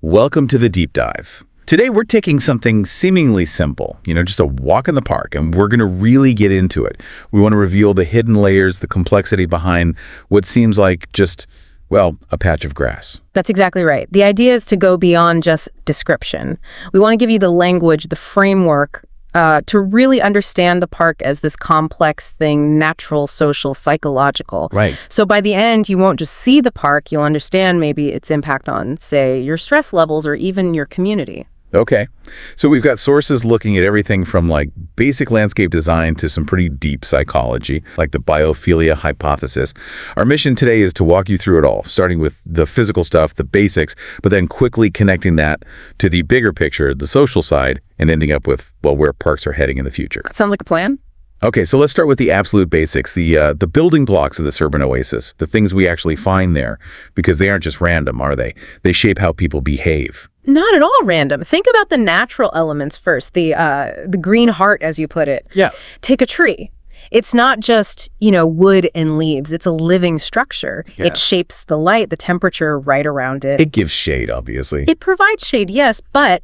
Welcome to the deep dive. Today we're taking something seemingly simple, just a walk in the park, and we're going to really get into it. We want to reveal the hidden layers, the complexity behind what seems like just, a patch of grass. That's exactly right. The idea is to go beyond just description. We want to give you the language, the framework, to really understand the park as this complex thing, natural, social, psychological. Right. So by the end, you won't just see the park, you'll understand maybe its impact on, say, your stress levels or even your community. Okay. So we've got sources looking at everything from basic landscape design to some pretty deep psychology, like the biophilia hypothesis. Our mission today is to walk you through it all, starting with the physical stuff, the basics, but then quickly connecting that to the bigger picture, the social side, and ending up with, where parks are heading in the future. Sounds like a plan. Okay, so let's start with the absolute basics, the building blocks of this urban oasis, the things we actually find there, because they aren't just random, are they? They shape how people behave. Not at all random. Think about the natural elements first, the green heart, as you put it. Yeah. Take a tree. It's not just, wood and leaves. It's a living structure. Yeah. It shapes the light, the temperature right around it. It gives shade, obviously. It provides shade, yes, but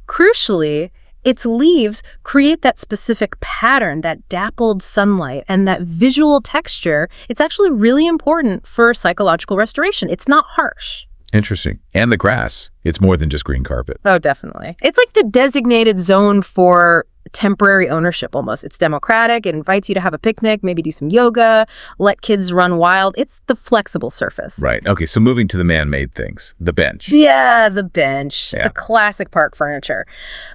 crucially, its leaves create that specific pattern, that dappled sunlight, and that visual texture. It's actually really important for psychological restoration. It's not harsh. Interesting. And the grass. It's more than just green carpet. Oh, definitely. It's like the designated zone for temporary ownership almost. It's democratic. It invites you to have a picnic, maybe do some yoga, let kids run wild. It's the flexible surface. Right. Okay, so moving to the man-made things. The bench. Yeah, the bench. Yeah. The classic park furniture.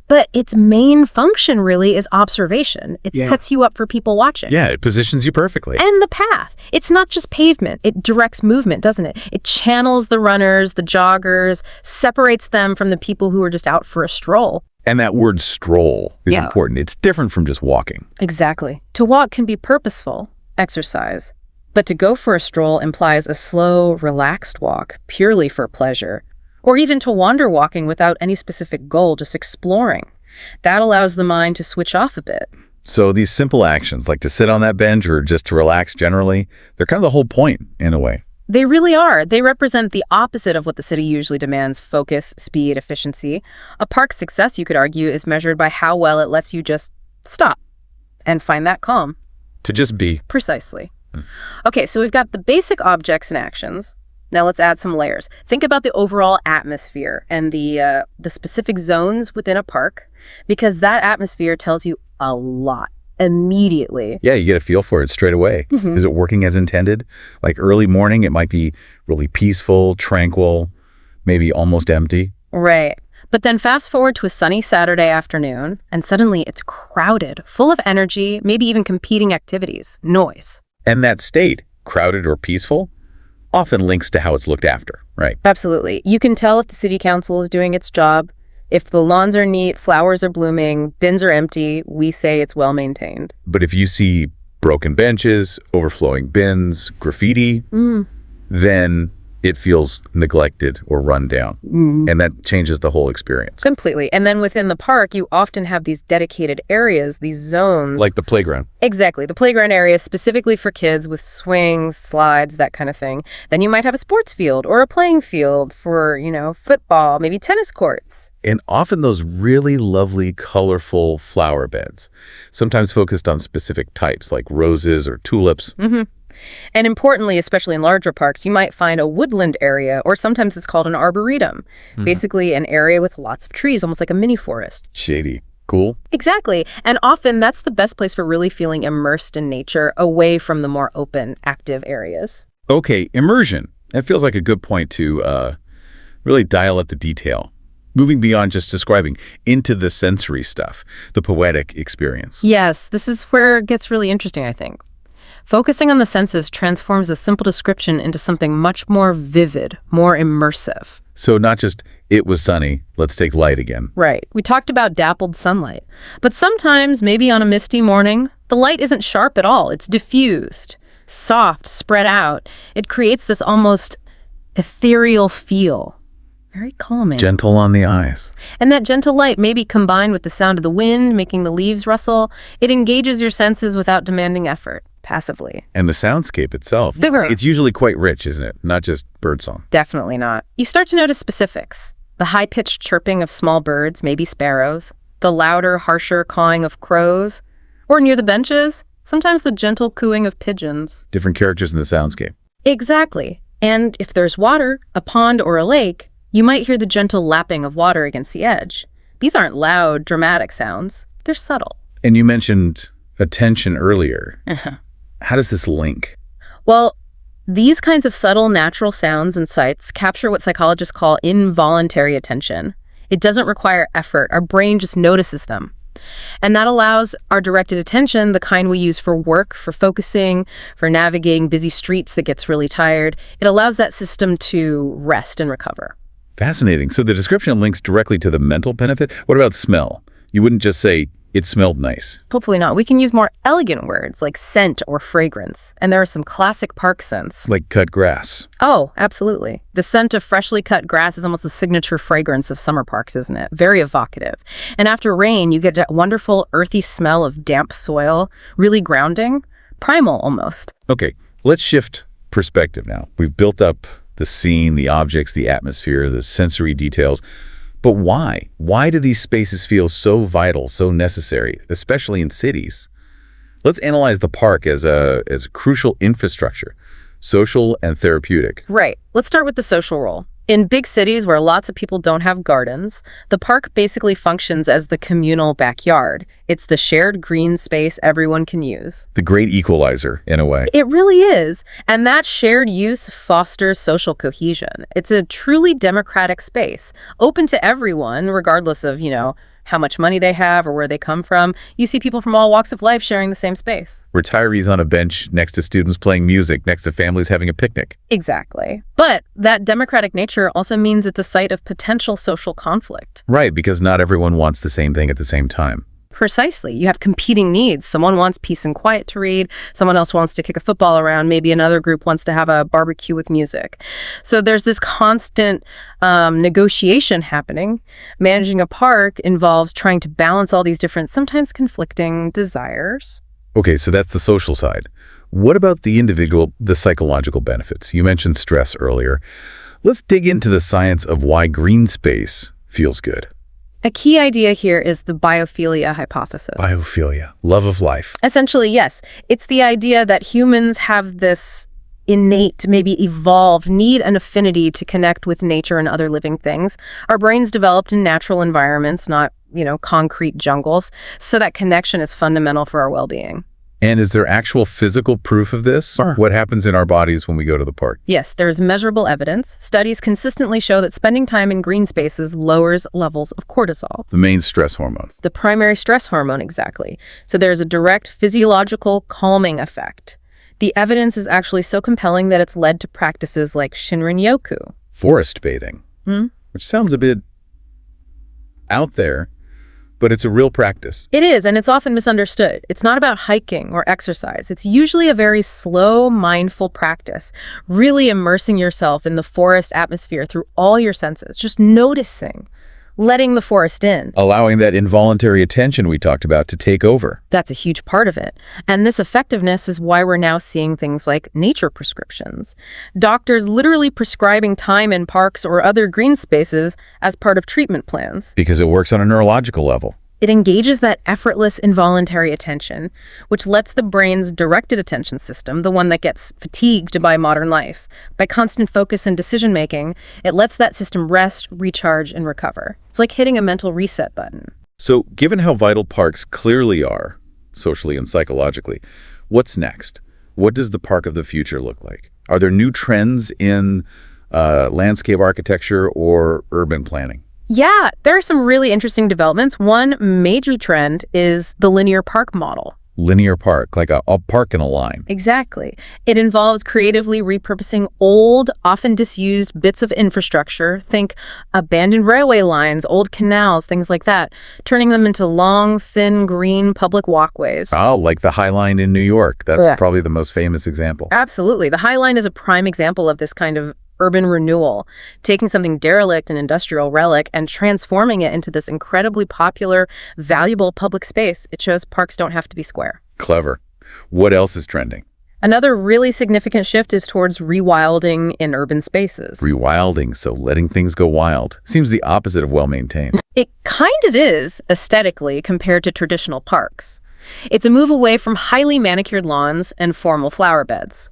But its main function really is observation. It sets you up for people watching. Yeah, it positions you perfectly. And the path. It's not just pavement. It directs movement, doesn't it? It channels the runners, the joggers, separates them from the people who are just out for a stroll. And that word stroll is important. It's different from just walking. Exactly. To walk can be purposeful, exercise. But to go for a stroll implies a slow, relaxed walk, purely for pleasure. Or even to wander walking without any specific goal, just exploring. That allows the mind to switch off a bit. So these simple actions, like to sit on that bench or just to relax generally, they're kind of the whole point, in a way. They really are. They represent the opposite of what the city usually demands: focus, speed, efficiency. A park's success, you could argue, is measured by how well it lets you just stop and find that calm. To just be. Precisely. Okay, so we've got the basic objects and actions. Now let's add some layers. Think about the overall atmosphere and the specific zones within a park, because that atmosphere tells you a lot. Immediately. Yeah, you get a feel for it straight away. Mm-hmm. Is it working as intended? Like early morning, it might be really peaceful, tranquil, maybe almost empty. Right. But then fast forward to a sunny Saturday afternoon, and suddenly it's crowded, full of energy, maybe even competing activities, noise. And that state, crowded or peaceful, often links to how it's looked after, right? Absolutely. You can tell if the city council is doing its job. If the lawns are neat, flowers are blooming, bins are empty, we say it's well maintained. But if you see broken benches, overflowing bins, graffiti, then it feels neglected or run down. And that changes the whole experience. Completely. And then within the park, you often have these dedicated areas, these zones. Like the playground. Exactly. The playground area specifically for kids with swings, slides, that kind of thing. Then you might have a sports field or a playing field for, football, maybe tennis courts. And often those really lovely, colorful flower beds, sometimes focused on specific types like roses or tulips. Mm-hmm. And importantly, especially in larger parks, you might find a woodland area, or sometimes it's called an arboretum. Basically an area with lots of trees, almost like a mini forest. Shady. Cool. Exactly. And often that's the best place for really feeling immersed in nature, away from the more open, active areas. Okay, immersion. That feels like a good point to really dial up the detail. Moving beyond just describing into the sensory stuff, the poetic experience. Yes, this is where it gets really interesting, I think. Focusing on the senses transforms a simple description into something much more vivid, more immersive. So not just, it was sunny, let's take light again. Right. We talked about dappled sunlight. But sometimes, maybe on a misty morning, the light isn't sharp at all. It's diffused, soft, spread out. It creates this almost ethereal feel. Very calming. Gentle on the eyes. And that gentle light, maybe combined with the sound of the wind, making the leaves rustle, it engages your senses without demanding effort. Passively. And the soundscape itself, it's usually quite rich, isn't it? Not just birdsong. Definitely not. You start to notice specifics. The high-pitched chirping of small birds, maybe sparrows, the louder, harsher cawing of crows, or near the benches, sometimes the gentle cooing of pigeons. Different characters in the soundscape. Exactly. And if there's water, a pond or a lake, you might hear the gentle lapping of water against the edge. These aren't loud, dramatic sounds. They're subtle. And you mentioned attention earlier. Uh-huh. How does this link? Well, these kinds of subtle natural sounds and sights capture what psychologists call involuntary attention. It doesn't require effort. Our brain just notices them. And that allows our directed attention, the kind we use for work, for focusing, for navigating busy streets that gets really tired, it allows that system to rest and recover. Fascinating. So the description links directly to the mental benefit. What about smell? You wouldn't just say, it smelled nice. Hopefully not. We can use more elegant words like scent or fragrance. And there are some classic park scents. Like cut grass. Oh, absolutely. The scent of freshly cut grass is almost the signature fragrance of summer parks, isn't it? Very evocative. And after rain, you get that wonderful earthy smell of damp soil, really grounding, primal almost. Okay, let's shift perspective now. We've built up the scene, the objects, the atmosphere, the sensory details. But why? Why do these spaces feel so vital, so necessary, especially in cities? Let's analyze the park as a crucial infrastructure, social and therapeutic. Right. Let's start with the social role. In big cities where lots of people don't have gardens, the park basically functions as the communal backyard. It's the shared green space everyone can use. The great equalizer, in a way. It really is. And that shared use fosters social cohesion. It's a truly democratic space, open to everyone, regardless of, how much money they have or where they come from. You see people from all walks of life sharing the same space. Retirees on a bench next to students playing music, next to families having a picnic. Exactly. But that democratic nature also means it's a site of potential social conflict. Right, because not everyone wants the same thing at the same time. Precisely. You have competing needs. Someone wants peace and quiet to read. Someone else wants to kick a football around. Maybe another group wants to have a barbecue with music. So there's this constant negotiation happening. Managing a park involves trying to balance all these different, sometimes conflicting desires. Okay, so that's the social side. What about the individual, the psychological benefits? You mentioned stress earlier. Let's dig into the science of why green space feels good. A key idea here is the biophilia hypothesis. Biophilia, love of life. Essentially, yes. It's the idea that humans have this innate, maybe evolved need and affinity to connect with nature and other living things. Our brains developed in natural environments, not, concrete jungles. So that connection is fundamental for our well-being. And is there actual physical proof of this? Sure. What happens in our bodies when we go to the park? Yes, there's measurable evidence. Studies consistently show that spending time in green spaces lowers levels of cortisol. The main stress hormone. The primary stress hormone, exactly. So there's a direct physiological calming effect. The evidence is actually so compelling that it's led to practices like Shinrin-yoku. Forest bathing, which sounds a bit out there, but it's a real practice. It is, and it's often misunderstood. It's not about hiking or exercise. It's usually a very slow, mindful practice, really immersing yourself in the forest atmosphere through all your senses, just noticing, letting the forest in. Allowing that involuntary attention we talked about to take over. That's a huge part of it. And this effectiveness is why we're now seeing things like nature prescriptions. Doctors literally prescribing time in parks or other green spaces as part of treatment plans. Because it works on a neurological level. It engages that effortless involuntary attention, which lets the brain's directed attention system, the one that gets fatigued by modern life, by constant focus and decision-making, it lets that system rest, recharge, and recover. It's like hitting a mental reset button. So, given how vital parks clearly are, socially and psychologically, what's next? What does the park of the future look like? Are there new trends in landscape architecture or urban planning? Yeah, there are some really interesting developments. One major trend is the linear park model. Linear park, like a park in a line. Exactly. It involves creatively repurposing old, often disused bits of infrastructure, think abandoned railway lines, old canals, things like that, turning them into long, thin, green public walkways. Oh, like the High Line in New York. That's probably the most famous example. Absolutely. The High Line is a prime example of this kind of urban renewal, taking something derelict, an industrial relic, and transforming it into this incredibly popular, valuable public space. It shows parks don't have to be square. Clever. What else is trending? Another really significant shift is towards rewilding in urban spaces. Rewilding, so letting things go wild. Seems the opposite of well-maintained. It kind of is, aesthetically, compared to traditional parks. It's a move away from highly manicured lawns and formal flower beds.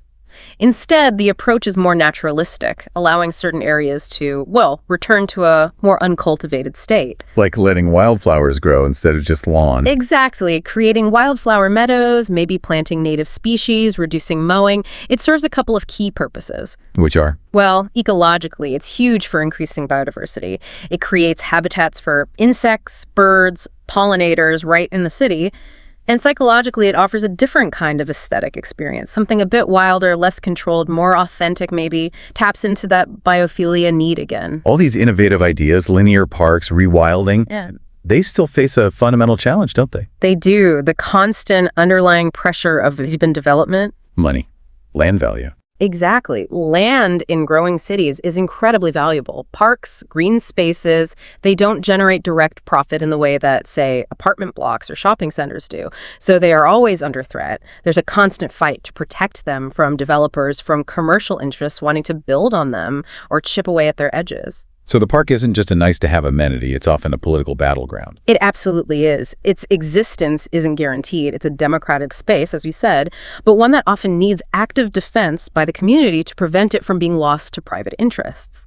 Instead, the approach is more naturalistic, allowing certain areas to, well, return to a more uncultivated state. Like letting wildflowers grow instead of just lawn. Exactly, creating wildflower meadows, maybe planting native species, reducing mowing. It serves a couple of key purposes. Which are? Well, ecologically, it's huge for increasing biodiversity. It creates habitats for insects, birds, pollinators right in the city. And psychologically, it offers a different kind of aesthetic experience, something a bit wilder, less controlled, more authentic maybe, taps into that biophilia need again. All these innovative ideas, linear parks, rewilding, they still face a fundamental challenge, don't they? They do. The constant underlying pressure of urban development. Money, land value. Exactly. Land in growing cities is incredibly valuable. Parks, green spaces, they don't generate direct profit in the way that, say, apartment blocks or shopping centers do. So they are always under threat. There's a constant fight to protect them from developers, from commercial interests wanting to build on them or chip away at their edges. So the park isn't just a nice-to-have amenity, it's often a political battleground. It absolutely is. Its existence isn't guaranteed. It's a democratic space, as we said, but one that often needs active defense by the community to prevent it from being lost to private interests.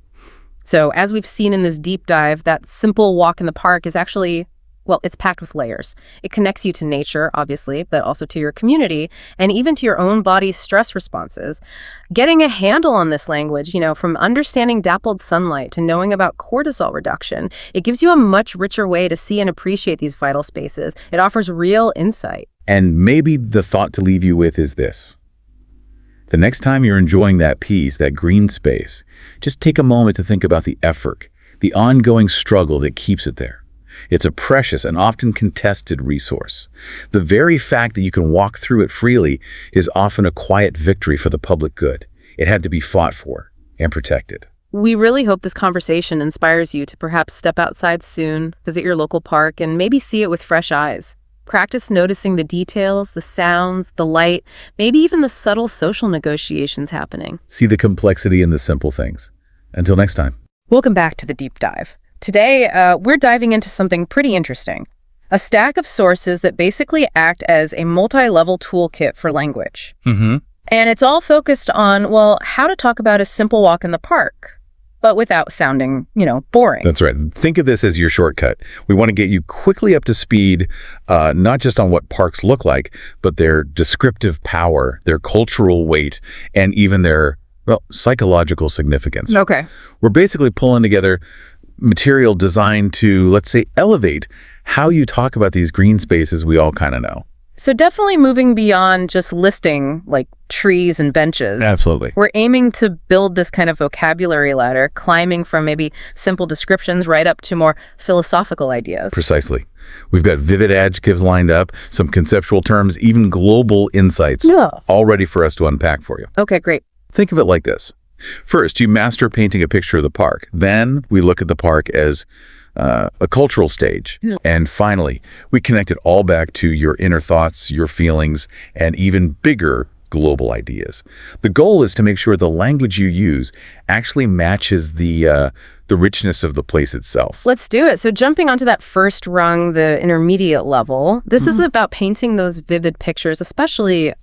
So, as we've seen in this deep dive, that simple walk in the park is actually, well, it's packed with layers. It connects you to nature, obviously, but also to your community and even to your own body's stress responses. Getting a handle on this language, from understanding dappled sunlight to knowing about cortisol reduction, it gives you a much richer way to see and appreciate these vital spaces. It offers real insight. And maybe the thought to leave you with is this. The next time you're enjoying that peace, that green space, just take a moment to think about the effort, the ongoing struggle that keeps it there. It's a precious and often contested resource. The very fact that you can walk through it freely is often a quiet victory for the public good. It had to be fought for and protected. We really hope this conversation inspires you to perhaps step outside soon, visit your local park, and maybe see it with fresh eyes. Practice noticing the details, the sounds, the light, maybe even the subtle social negotiations happening. See the complexity in the simple things. Until next time. Welcome back to the Deep Dive. Today, we're diving into something pretty interesting. A stack of sources that basically act as a multi-level toolkit for language. Mm-hmm. And it's all focused on, well, how to talk about a simple walk in the park, but without sounding, boring. That's right. Think of this as your shortcut. We want to get you quickly up to speed, not just on what parks look like, but their descriptive power, their cultural weight, and even their, psychological significance. Okay. We're basically pulling together material designed to, let's say, elevate how you talk about these green spaces we all kind of know. So definitely moving beyond just listing like trees and benches. Absolutely. We're aiming to build this kind of vocabulary ladder, climbing from maybe simple descriptions right up to more philosophical ideas. Precisely. We've got vivid adjectives lined up, some conceptual terms, even global insights, all ready for us to unpack for you. Okay, great. Think of it like this. First, you master painting a picture of the park. Then we look at the park as a cultural stage. And finally, we connect it all back to your inner thoughts, your feelings, and even bigger global ideas. The goal is to make sure the language you use actually matches the richness of the place itself. Let's do it. So jumping onto that first rung, the intermediate level, this is about painting those vivid pictures, especially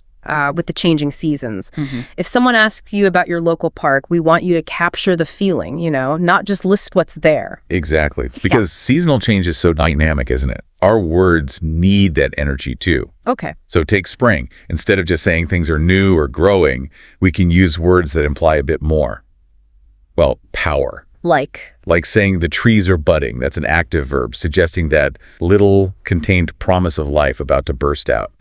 with the changing seasons. If someone asks you about your local park, we want you to capture the feeling, not just list what's there. Exactly. Because seasonal change is so dynamic, isn't it? Our words need that energy too. Okay. So take spring. Instead of just saying things are new or growing, we can use words that imply a bit more. Well, power. Like saying the trees are budding. That's an active verb, suggesting that little contained promise of life about to burst out.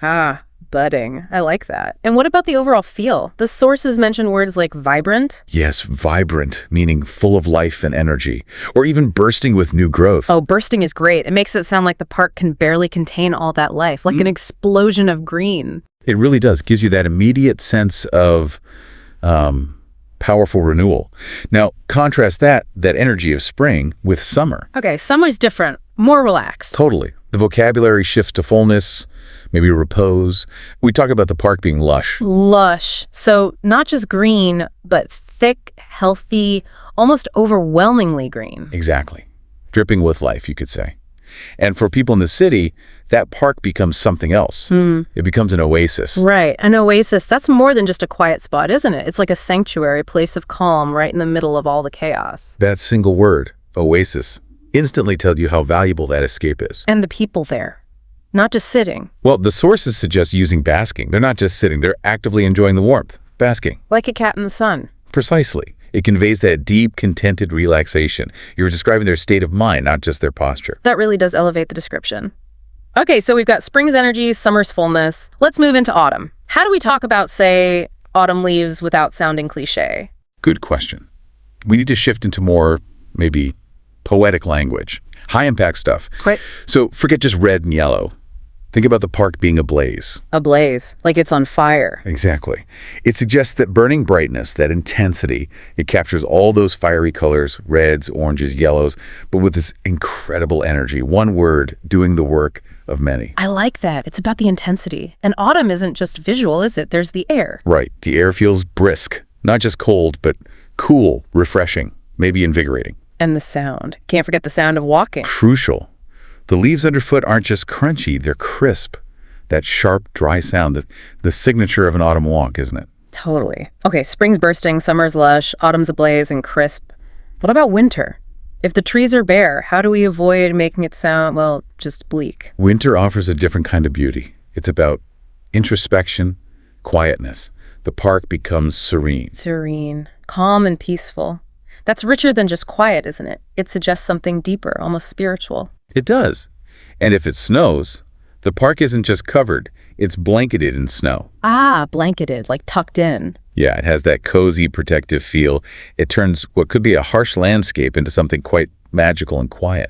Budding. I like that. And what about the overall feel? The sources mention words like vibrant. Yes, vibrant, meaning full of life and energy, or even bursting with new growth. Oh, bursting is great. It makes it sound like the park can barely contain all that life, like an explosion of green. It really does. Gives you that immediate sense of powerful renewal. Now, contrast that energy of spring with summer. Okay, summer's different, more relaxed. Totally. The vocabulary shifts to fullness, maybe repose. We talk about the park being lush. Lush. So not just green, but thick, healthy, almost overwhelmingly green. Exactly. Dripping with life, you could say. And for people in the city, that park becomes something else. It becomes an oasis. Right. An oasis. That's more than just a quiet spot, isn't it? It's like a sanctuary, a place of calm right in the middle of all the chaos. That single word, oasis, instantly tells you how valuable that escape is. And the people there, not just sitting. Well, the sources suggest using basking. They're not just sitting, they're actively enjoying the warmth. Basking. Like a cat in the sun. Precisely. It conveys that deep, contented relaxation. You're describing their state of mind, not just their posture. That really does elevate the description. Okay, so we've got spring's energy, summer's fullness. Let's move into autumn. How do we talk about, say, autumn leaves without sounding cliche? Good question. We need to shift into more, maybe, poetic language. High-impact stuff. Right. So forget just red and yellow. Think about the park being ablaze. Ablaze, like it's on fire. Exactly. It suggests that burning brightness, that intensity, it captures all those fiery colors, reds, oranges, yellows, but with this incredible energy. One word doing the work of many. I like that. It's about the intensity. And autumn isn't just visual, is it? There's the air. Right. The air feels brisk, not just cold, but cool, refreshing, maybe invigorating. And the sound. Can't forget the sound of walking. Crucial. The leaves underfoot aren't just crunchy, they're crisp. That sharp, dry sound, the signature of an autumn walk, isn't it? Totally. Okay, spring's bursting, summer's lush, autumn's ablaze and crisp. What about winter? If the trees are bare, how do we avoid making it sound, well, just bleak? Winter offers a different kind of beauty. It's about introspection, quietness. The park becomes serene. Serene, calm and peaceful. That's richer than just quiet, isn't it? It suggests something deeper, almost spiritual. It does. And if it snows, the park isn't just covered, it's blanketed in snow. Ah, blanketed, like tucked in. Yeah, it has that cozy, protective feel. It turns what could be a harsh landscape into something quite magical and quiet.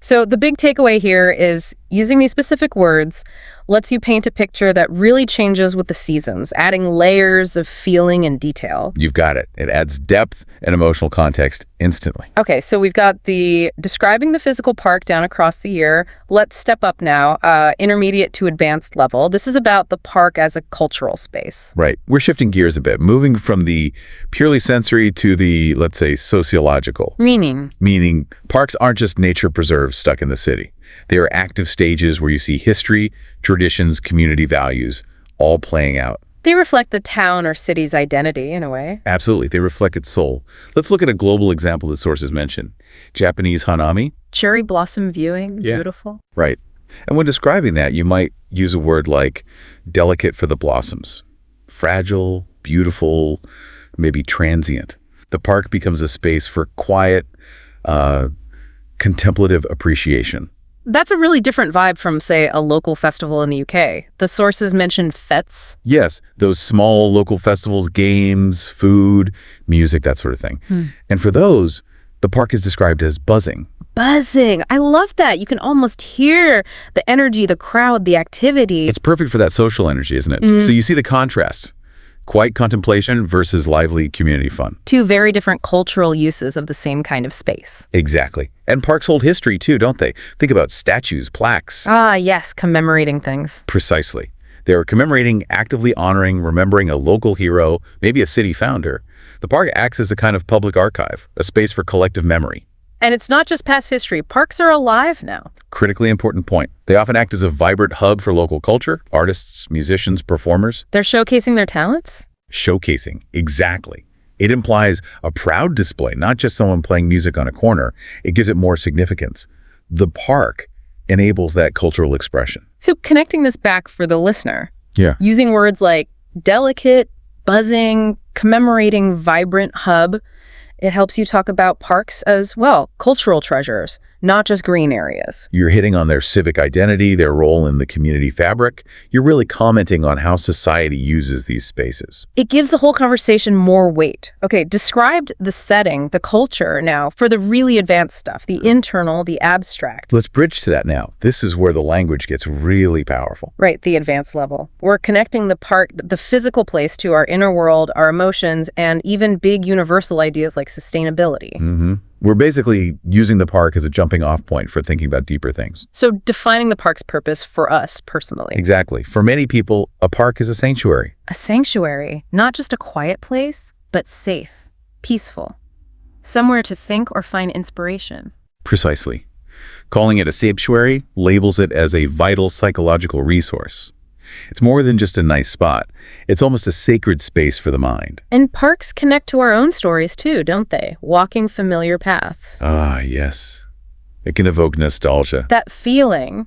So the big takeaway here is using these specific words lets you paint a picture that really changes with the seasons, adding layers of feeling and detail. You've got it. It adds depth and emotional context instantly. Okay, so we've got the describing the physical park down across the year. Let's step up now, intermediate to advanced level. This is about the park as a cultural space. Right. We're shifting gears a bit, moving from the purely sensory to the, let's say, sociological. Meaning parks aren't just nature preserves stuck in the city. They are active stages where you see history, traditions, community values, all playing out. They reflect the town or city's identity in a way. Absolutely. They reflect its soul. Let's look at a global example the sources mention. Japanese hanami. Cherry blossom viewing, Yeah. Beautiful. Right. And when describing that, you might use a word like delicate for the blossoms. Fragile, beautiful, maybe transient. The park becomes a space for quiet, contemplative appreciation. That's a really different vibe from, say, a local festival in the UK. The sources mention fêtes. Yes, those small local festivals, games, food, music, that sort of thing. And for those, the park is described as buzzing. Buzzing. I love that. You can almost hear the energy, the crowd, the activity. It's perfect for that social energy, isn't it? So you see the contrast. Quiet contemplation versus lively community fun. Two very different cultural uses of the same kind of space. Exactly. And parks hold history too, don't they? Think about statues, plaques. Ah, yes, commemorating things. Precisely. They're commemorating, actively honoring, remembering a local hero, maybe a city founder. The park acts as a kind of public archive, a space for collective memory. And it's not just past history. Parks are alive now. Critically important point. They often act as a vibrant hub for local culture, artists, musicians, performers. They're showcasing their talents? Showcasing, exactly. It implies a proud display, not just someone playing music on a corner. It gives it more significance. The park enables that cultural expression. So connecting this back for the listener, Yeah. using words like delicate, buzzing, commemorating, vibrant hub, it helps you talk about parks as, well, cultural treasures, not just green areas. You're hitting on their civic identity, their role in the community fabric. You're really commenting on how society uses these spaces. It gives the whole conversation more weight. Okay, described the setting, the culture now, for the really advanced stuff, the internal, the abstract. Let's bridge to that now. This is where the language gets really powerful. Right, the advanced level. We're connecting the park, the physical place, to our inner world, our emotions, and even big universal ideas like sustainability. We're basically using the park as a jumping off point for thinking about deeper things. So defining the park's purpose for us personally. Exactly. For many people, a park is a sanctuary. A sanctuary, not just a quiet place, but safe, peaceful, somewhere to think or find inspiration. Precisely. Calling it a sanctuary labels it as a vital psychological resource. It's more than just a nice spot. It's almost a sacred space for the mind. And parks connect to our own stories too, don't they? Walking familiar paths. Ah, yes. It can evoke nostalgia. That feeling,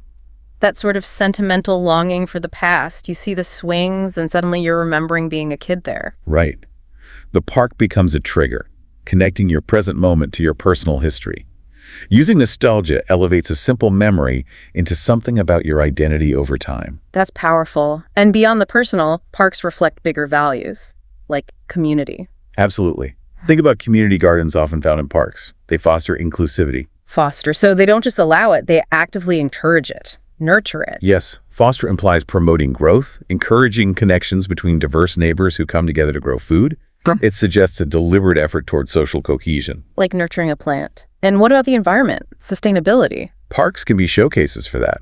that sort of sentimental longing for the past. You see the swings and suddenly you're remembering being a kid there. Right. The park becomes a trigger, connecting your present moment to your personal history. Using nostalgia elevates a simple memory into something about your identity over time. That's powerful. And beyond the personal, parks reflect bigger values, like community. Absolutely. Think about community gardens often found in parks. They foster inclusivity. Foster. So they don't just allow it, they actively encourage it, nurture it. Yes, foster implies promoting growth, encouraging connections between diverse neighbors who come together to grow food. It suggests a deliberate effort toward social cohesion. Like nurturing a plant. And what about the environment? Sustainability? Parks can be showcases for that.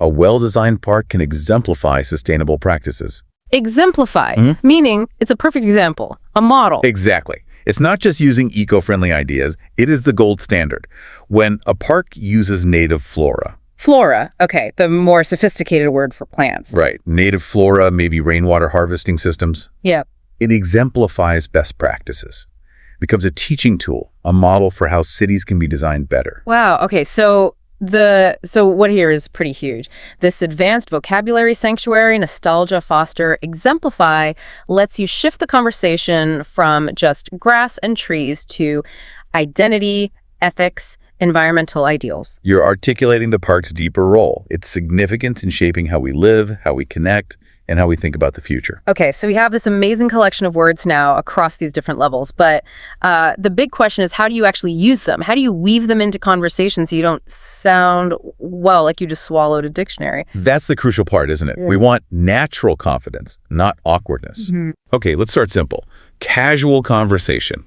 A well-designed park can exemplify sustainable practices. Exemplify, meaning it's a perfect example, a model. Exactly. It's not just using eco-friendly ideas, it is the gold standard. When a park uses native flora. Flora, okay, the more sophisticated word for plants. Right. Native flora, maybe rainwater harvesting systems. Yeah. It exemplifies best practices. Becomes a teaching tool, a model for how cities can be designed better. Wow, okay, so what here is pretty huge. This advanced vocabulary sanctuary, nostalgia, foster, exemplify lets you shift the conversation from just grass and trees to identity, ethics, environmental ideals. You're articulating the park's deeper role, its significance in shaping how we live, how we connect, and how we think about the future. Okay, so we have this amazing collection of words now across these different levels, but the big question is, how do you actually use them? How do you weave them into conversation so you don't sound, well, like you just swallowed a dictionary? That's the crucial part, isn't it? We want natural confidence, not awkwardness. Okay, let's start simple. Casual conversation.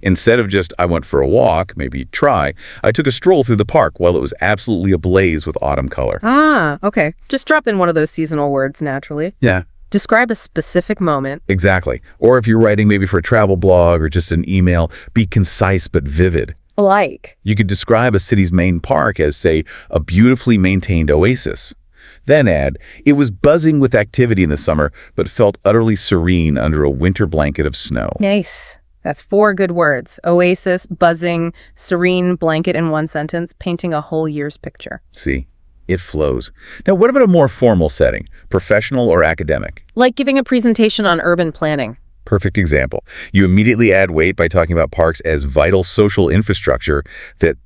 Instead of just, I went for a walk, maybe try, I took a stroll through the park while it was absolutely ablaze with autumn color. Ah, okay. Just drop in one of those seasonal words naturally. Yeah. Describe a specific moment. Exactly. Or if you're writing maybe for a travel blog or just an email, be concise but vivid. Like. You could describe a city's main park as, say, a beautifully maintained oasis. Then add, it was buzzing with activity in the summer, but felt utterly serene under a winter blanket of snow. Nice. That's 4 good words. Oasis, buzzing, serene, blanket in one sentence, painting a whole year's picture. See, it flows. Now, what about a more formal setting, professional or academic? Like giving a presentation on urban planning. Perfect example. You immediately add weight by talking about parks as vital social infrastructure that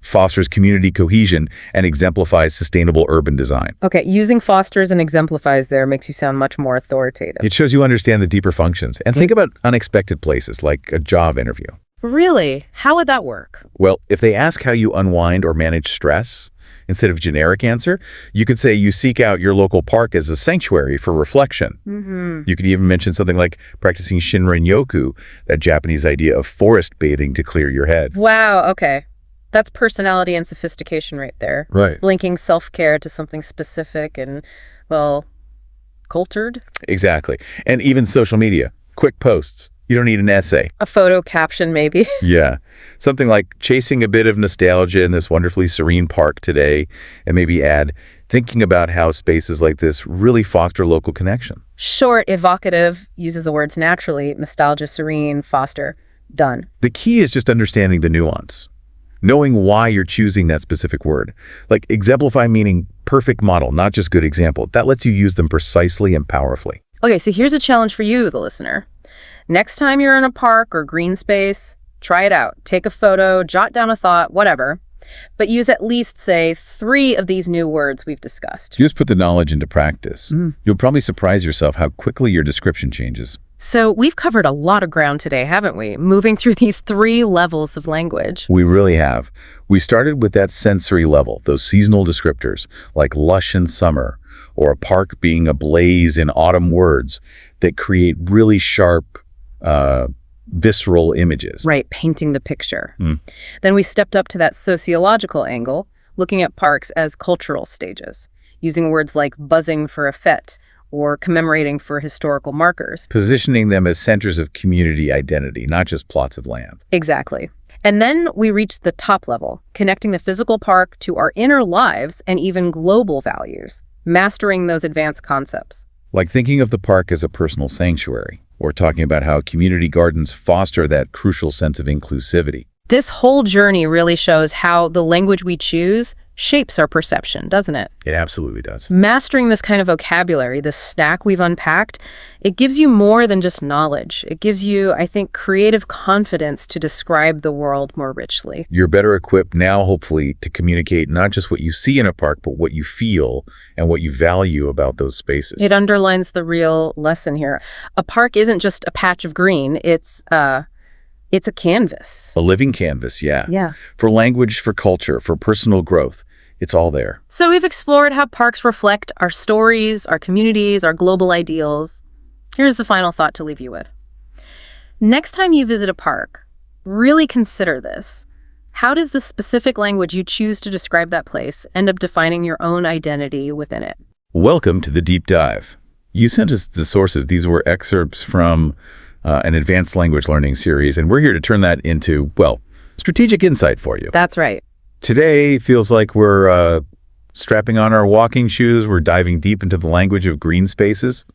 fosters community cohesion and exemplifies sustainable urban design. Okay, using fosters and exemplifies there makes you sound much more authoritative. It shows you understand the deeper functions. And think about unexpected places like a job interview. Really? How would that work? Well, if they ask how you unwind or manage stress, instead of generic answer, you could say you seek out your local park as a sanctuary for reflection. You could even mention something like practicing Shinrin-yoku, that Japanese idea of forest bathing to clear your head. Wow, okay. That's personality and sophistication right there. Right. Linking self-care to something specific and, well, cultured. Exactly. And even social media, quick posts. You don't need an essay. A photo caption, maybe. Yeah. Something like chasing a bit of nostalgia in this wonderfully serene park today, and maybe add, thinking about how spaces like this really foster local connection. Short, evocative, uses the words naturally, nostalgia, serene, foster. Done. The key is just understanding the nuance. Knowing why you're choosing that specific word. Like exemplify meaning perfect model, not just good example. That lets you use them precisely and powerfully. Okay, so here's a challenge for you, the listener. Next time you're in a park or green space, try it out. Take a photo, jot down a thought, whatever. But use at least, say, 3 of these new words we've discussed. Just put the knowledge into practice. You'll probably surprise yourself how quickly your description changes. So we've covered a lot of ground today, haven't we? Moving through these 3 levels of language. We really have. We started with that sensory level, those seasonal descriptors, like lush in summer, or a park being ablaze in autumn words that create really sharp visceral images. Right, painting the picture. Mm. Then we stepped up to that sociological angle, looking at parks as cultural stages, using words like buzzing for a fete or commemorating for historical markers. Positioning them as centers of community identity, not just plots of land. Exactly. And then we reached the top level, connecting the physical park to our inner lives and even global values, mastering those advanced concepts. Like thinking of the park as a personal sanctuary, or talking about how community gardens foster that crucial sense of inclusivity. This whole journey really shows how the language we choose shapes our perception, doesn't it? It absolutely does. Mastering this kind of vocabulary, this stack we've unpacked, it gives you more than just knowledge. It gives you, I think, creative confidence to describe the world more richly. You're better equipped now, hopefully, to communicate not just what you see in a park, but what you feel and what you value about those spaces. It underlines the real lesson here. A park isn't just a patch of green. It's a canvas. A living canvas, yeah. Yeah. For language, for culture, for personal growth. It's all there. So we've explored how parks reflect our stories, our communities, our global ideals. Here's the final thought to leave you with. Next time you visit a park, really consider this. How does the specific language you choose to describe that place end up defining your own identity within it? Welcome to the deep dive. You sent us the sources. These were excerpts from an advanced language learning series, and we're here to turn that into, well, strategic insight for you. That's right. Today feels like we're strapping on our walking shoes. We're diving deep into the language of green spaces,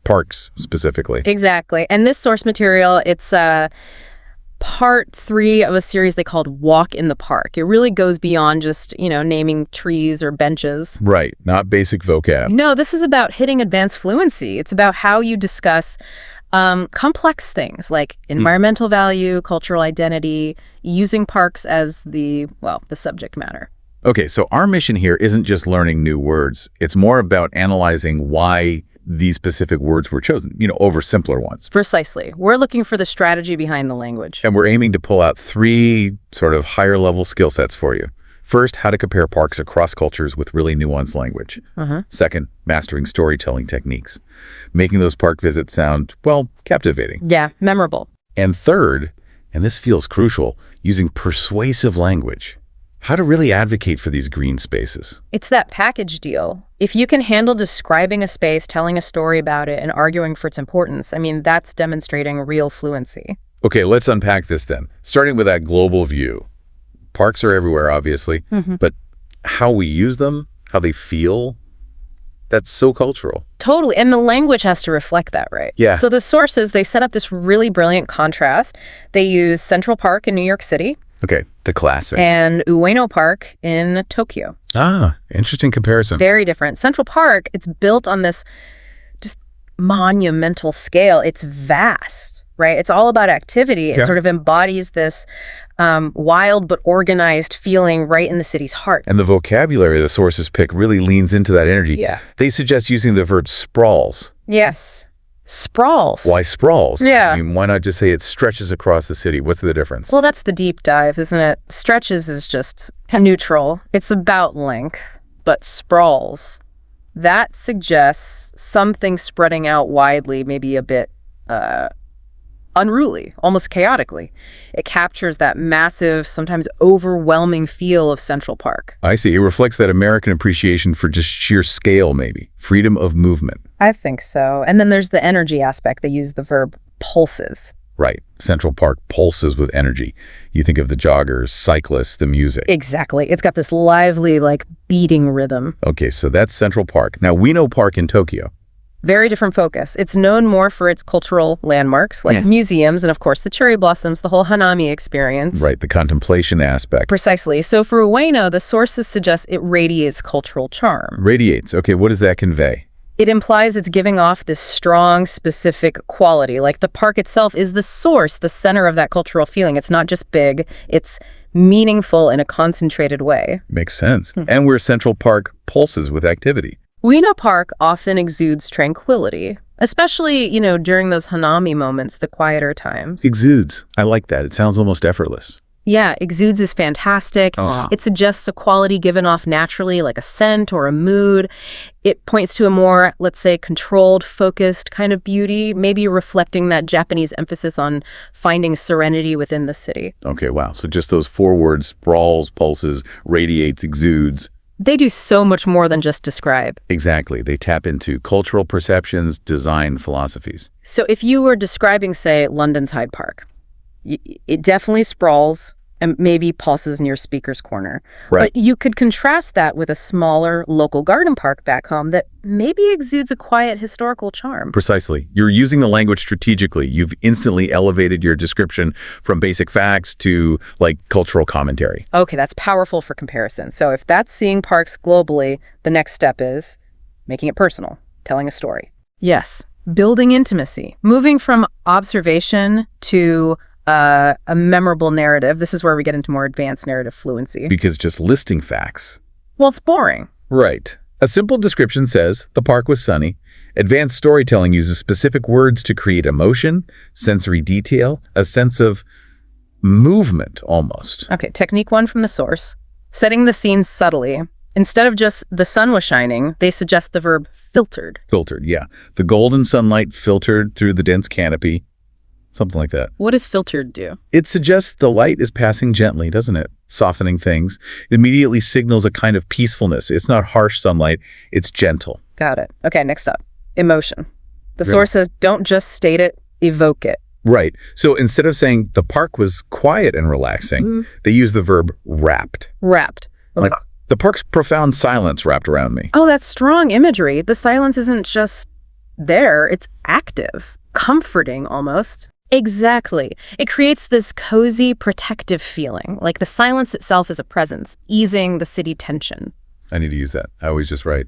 parks specifically. Exactly. And this source material, it's part 3 of a series they called Walk in the Park. It really goes beyond just, naming trees or benches. Right. Not basic vocab. No, this is about hitting advanced fluency. It's about how you discuss complex things like environmental value, cultural identity, using parks as the subject matter. Okay, so our mission here isn't just learning new words. It's more about analyzing why these specific words were chosen, over simpler ones. Precisely. We're looking for the strategy behind the language. And we're aiming to pull out 3 sort of higher level skill sets for you. First, how to compare parks across cultures with really nuanced language. Second, mastering storytelling techniques, making those park visits sound, captivating. Yeah, memorable. And third, and this feels crucial, using persuasive language. How to really advocate for these green spaces. It's that package deal. If you can handle describing a space, telling a story about it, and arguing for its importance, that's demonstrating real fluency. Okay, let's unpack this then. Starting with that global view. Parks are everywhere, obviously, but how we use them, how they feel, that's so cultural. Totally. And the language has to reflect that, right? Yeah. So the sources, they set up this really brilliant contrast. They use Central Park in New York City. Okay, the classic. And Ueno Park in Tokyo. Ah, interesting comparison. Very different. Central Park, it's built on this just monumental scale. It's vast, right? It's all about activity. It sort of embodies this wild but organized feeling right in the city's heart. And the vocabulary the sources pick really leans into that energy. Yeah. They suggest using the verb sprawls. Yes. Sprawls. Why sprawls? Yeah. Why not just say it stretches across the city? What's the difference? Well, that's the deep dive, isn't it? Stretches is just neutral. It's about length. But sprawls, that suggests something spreading out widely, maybe a bit unruly, almost chaotically. It captures that massive, sometimes overwhelming feel of Central Park. I see. It reflects that American appreciation for just sheer scale, maybe. Freedom of movement. I think so. And then there's the energy aspect. They use the verb pulses. Right. Central Park pulses with energy. You think of the joggers, cyclists, the music. Exactly. It's got this lively, beating rhythm. Okay, so that's Central Park. Now, Ueno Park in Tokyo. Very different focus. It's known more for its cultural landmarks, like museums and, of course, the cherry blossoms, the whole Hanami experience. Right, the contemplation aspect. Precisely. So for Ueno, the sources suggest it radiates cultural charm. Radiates. Okay, what does that convey? It implies it's giving off this strong, specific quality. Like the park itself is the source, the center of that cultural feeling. It's not just big, it's meaningful in a concentrated way. Makes sense. And where Central Park pulses with activity. Ueno Park often exudes tranquility, especially, during those Hanami moments, the quieter times. Exudes. I like that. It sounds almost effortless. Yeah, exudes is fantastic. It suggests a quality given off naturally, like a scent or a mood. It points to a more, let's say, controlled, focused kind of beauty, maybe reflecting that Japanese emphasis on finding serenity within the city. Okay, wow. So just those 4 words, sprawls, pulses, radiates, exudes. They do so much more than just describe. Exactly. They tap into cultural perceptions, design philosophies. So if you were describing, say, London's Hyde Park, it definitely sprawls and maybe pulses near Speaker's Corner. Right. But you could contrast that with a smaller local garden park back home that maybe exudes a quiet historical charm. Precisely. You're using the language strategically. You've instantly elevated your description from basic facts to, like, cultural commentary. Okay, that's powerful for comparison. So if that's seeing parks globally, the next step is making it personal, telling a story. Yes, building intimacy, moving from observation to a memorable narrative. This is where we get into more advanced narrative fluency. Because just listing facts. Well, it's boring. Right. A simple description says, the park was sunny. Advanced storytelling uses specific words to create emotion, sensory detail, a sense of movement almost. Okay, technique 1 from the source. Setting the scene subtly. Instead of just the sun was shining, they suggest the verb filtered. Filtered, yeah. The golden sunlight filtered through the dense canopy. Something like that. What does filtered do? It suggests the light is passing gently, doesn't it? Softening things. It immediately signals a kind of peacefulness. It's not harsh sunlight, it's gentle. Got it. Okay, next up. Emotion. The source says, don't just state it, evoke it. Right. So instead of saying the park was quiet and relaxing, they use the verb wrapped. Wrapped. Like, the park's profound silence wrapped around me. Oh, that's strong imagery. The silence isn't just there, it's active, comforting almost. Exactly. It creates this cozy, protective feeling, like the silence itself is a presence, easing the city tension. I need to use that. I always just write,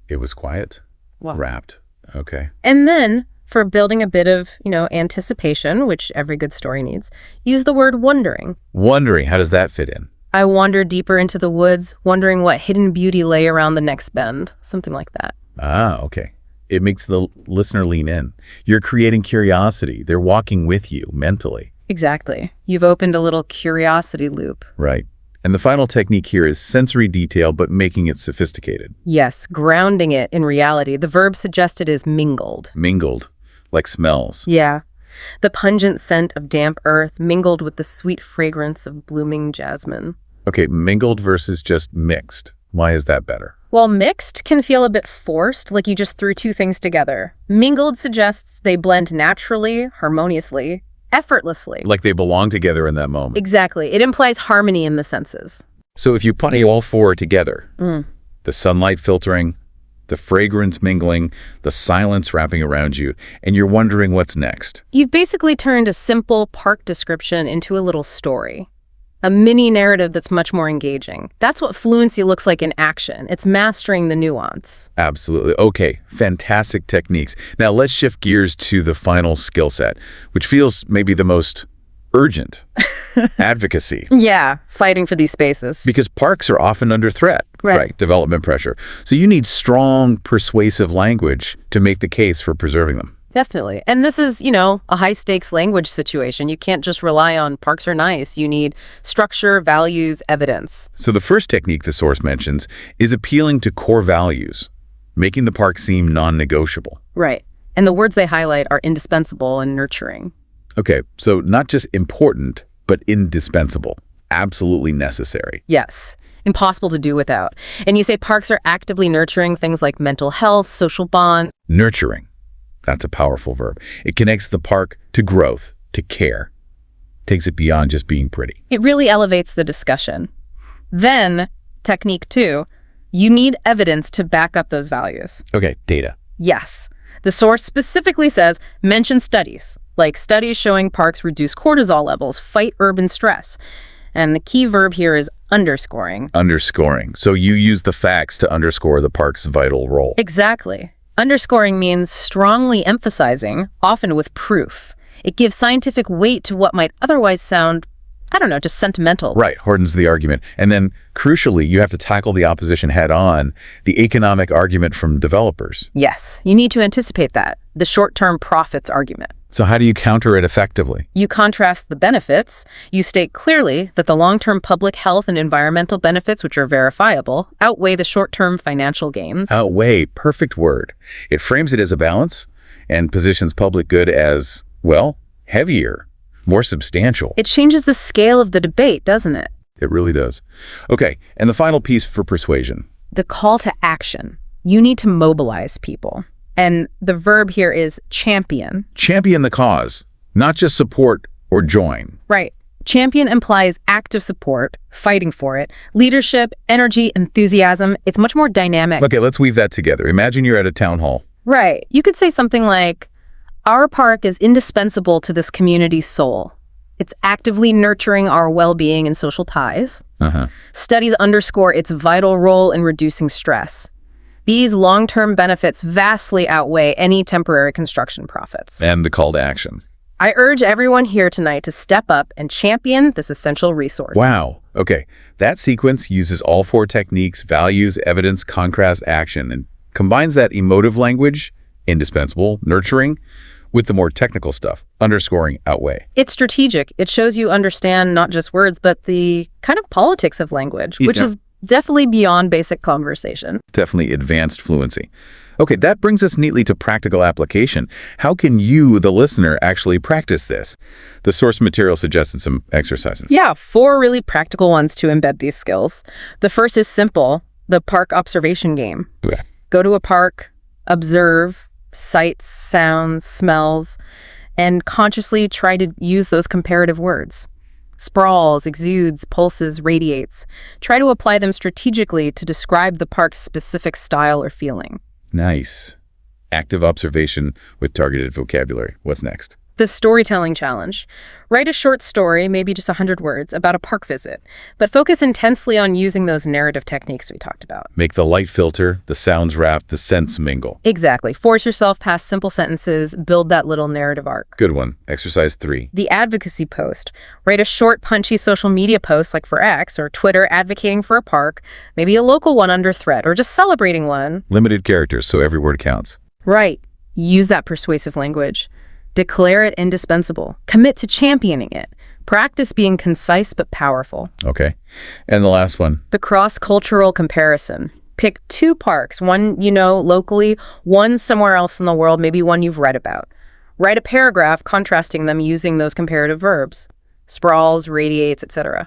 it was quiet, wrapped. Okay. And then, for building a bit of, anticipation, which every good story needs, use the word wondering. Wondering, how does that fit in? I wandered deeper into the woods, wondering what hidden beauty lay around the next bend. Something like that. Ah, okay. It makes the listener lean in. You're creating curiosity. They're walking with you mentally. Exactly. You've opened a little curiosity loop. Right. And the final technique here is sensory detail, but making it sophisticated. Yes, grounding it in reality. The verb suggested is mingled. Mingled, like smells. Yeah. The pungent scent of damp earth mingled with the sweet fragrance of blooming jasmine. Okay, mingled versus just mixed. Why is that better? While mixed can feel a bit forced, like you just threw two things together. Mingled suggests they blend naturally, harmoniously, effortlessly. Like they belong together in that moment. Exactly. It implies harmony in the senses. So if you put all 4 together, the sunlight filtering, the fragrance mingling, the silence wrapping around you, and you're wondering what's next. You've basically turned a simple park description into a little story. A mini narrative that's much more engaging. That's what fluency looks like in action. It's mastering the nuance. Absolutely. Okay, fantastic techniques. Now let's shift gears to the final skill set, which feels maybe the most urgent. Advocacy. Yeah, fighting for these spaces. Because parks are often under threat, right? Development pressure. So you need strong, persuasive language to make the case for preserving them. Definitely. And this is, a high-stakes language situation. You can't just rely on parks are nice. You need structure, values, evidence. So the first technique the source mentions is appealing to core values, making the park seem non-negotiable. Right. And the words they highlight are indispensable and nurturing. Okay, so not just important, but indispensable, absolutely necessary. Yes. Impossible to do without. And you say parks are actively nurturing things like mental health, social bonds. Nurturing. That's a powerful verb. It connects the park to growth, to care. Takes it beyond just being pretty. It really elevates the discussion. Then, technique 2, you need evidence to back up those values. Okay, data. Yes. The source specifically says, mention studies, like studies showing parks reduce cortisol levels, fight urban stress. And the key verb here is underscoring. Underscoring. So you use the facts to underscore the park's vital role. Exactly. Underscoring means strongly emphasizing, often with proof. It gives scientific weight to what might otherwise sound I don't know, just sentimental. Right, hardens the argument. And then, crucially, you have to tackle the opposition head-on, the economic argument from developers. Yes, you need to anticipate that, the short-term profits argument. So how do you counter it effectively? You contrast the benefits. You state clearly that the long-term public health and environmental benefits, which are verifiable, outweigh the short-term financial gains. Outweigh, perfect word. It frames it as a balance and positions public good as, well, heavier, more substantial. It changes the scale of the debate, doesn't it? It really does. Okay, and the final piece for persuasion. The call to action. You need to mobilize people. And the verb here is champion. Champion the cause, not just support or join. Right. Champion implies active support, fighting for it, leadership, energy, enthusiasm. It's much more dynamic. Okay, let's weave that together. Imagine you're at a town hall. Right. You could say something like, our park is indispensable to this community's soul. It's actively nurturing our well-being and social ties. Studies underscore its vital role in reducing stress. These long-term benefits vastly outweigh any temporary construction profits. And the call to action. I urge everyone here tonight to step up and champion this essential resource. Wow. Okay. That sequence uses all four techniques, values, evidence, contrast, action, and combines that emotive language, indispensable, nurturing, with the more technical stuff, underscoring, outweigh. It's strategic. It shows you understand not just words, but the kind of politics of language, which is definitely beyond basic conversation. Definitely advanced fluency. Okay, that brings us neatly to practical application. How can you, the listener, actually practice this? The source material suggested some exercises. Yeah, 4 really practical ones to embed these skills. The first is simple, the park observation game. Okay. Go to a park, observe sights, sounds, smells, and consciously try to use those comparative words. Sprawls, exudes, pulses, radiates. Try to apply them strategically to describe the park's specific style or feeling. Nice. Active observation with targeted vocabulary. What's next? The storytelling challenge. Write a short story, maybe just 100 words, about a park visit, but focus intensely on using those narrative techniques we talked about. Make the light filter, the sounds wrap, the scents mingle. Exactly. Force yourself past simple sentences, build that little narrative arc. Good one. Exercise 3. The advocacy post. Write a short, punchy social media post like for X or Twitter advocating for a park, maybe a local one under threat, or just celebrating one. Limited characters, so every word counts. Right. Use that persuasive language. Declare it indispensable. Commit to championing it. Practice being concise but powerful. Okay. And the last one. The cross-cultural comparison. Pick 2 parks, one you know locally, one somewhere else in the world, maybe one you've read about. Write a paragraph contrasting them using those comparative verbs. Sprawls, radiates, etc.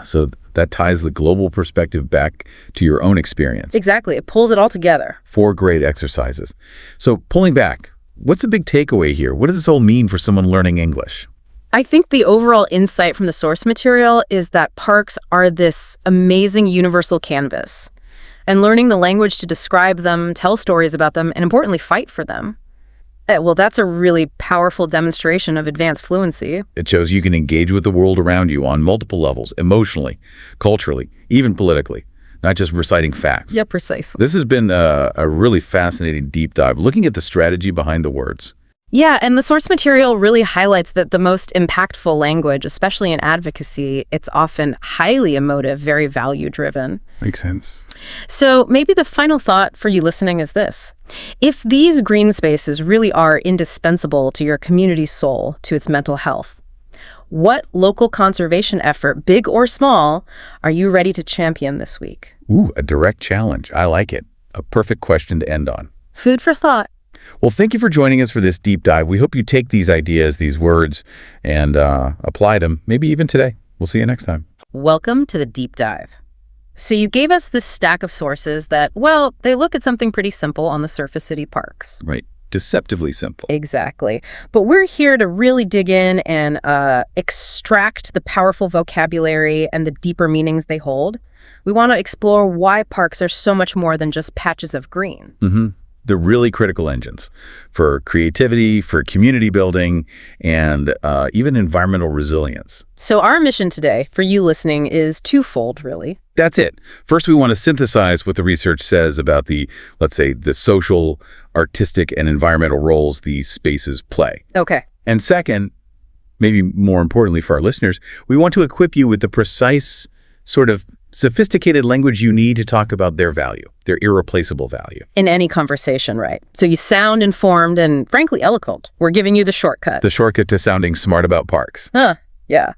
So that ties the global perspective back to your own experience. Exactly. It pulls it all together. 4 great exercises. So pulling back, what's the big takeaway here? What does this all mean for someone learning English? I think the overall insight from the source material is that parks are this amazing universal canvas. And learning the language to describe them, tell stories about them, and importantly, fight for them. Well, that's a really powerful demonstration of advanced fluency. It shows you can engage with the world around you on multiple levels, emotionally, culturally, even politically, not just reciting facts. Yeah, precisely. This has been a really fascinating deep dive, looking at the strategy behind the words. Yeah, and the source material really highlights that the most impactful language, especially in advocacy, it's often highly emotive, very value-driven. Makes sense. So maybe the final thought for you listening is this. If these green spaces really are indispensable to your community's soul, to its mental health, what local conservation effort, big or small, are you ready to champion this week? Ooh, a direct challenge. I like it. A perfect question to end on. Food for thought. Well, thank you for joining us for this deep dive. We hope you take these ideas, these words, and apply them, maybe even today. We'll see you next time. Welcome to the deep dive. So you gave us this stack of sources that, well, they look at something pretty simple on the surface city parks. Right. Deceptively simple. Exactly. But we're here to really dig in and extract the powerful vocabulary and the deeper meanings they hold. We want to explore why parks are so much more than just patches of green. Mm-hmm. They're really critical engines for creativity, for community building, and even environmental resilience. So our mission today, for you listening, is twofold, really. That's it. First, we want to synthesize what the research says about the, let's say, the social, artistic, and environmental roles these spaces play. Okay. And second, maybe more importantly for our listeners, we want to equip you with the precise sort of sophisticated language you need to talk about their value, their irreplaceable value. In any conversation, right? So you sound informed and frankly eloquent. We're giving you the shortcut. The shortcut to sounding smart about parks. Yeah.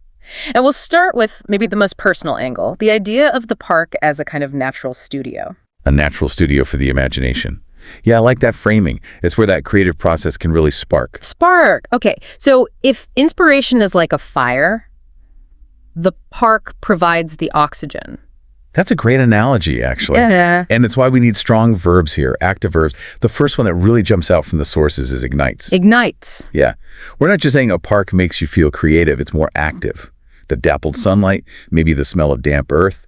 And we'll start with maybe the most personal angle, the idea of the park as a kind of natural studio. A natural studio for the imagination. Yeah, I like that framing. It's where that creative process can really spark. Spark. Okay. So if inspiration is like a fire, the park provides the oxygen. That's a great analogy, actually. Yeah. And it's why we need strong verbs here, active verbs. The first one that really jumps out from the sources is ignites. Ignites. Yeah. We're not just saying a park makes you feel creative. It's more active. The dappled sunlight, maybe the smell of damp earth.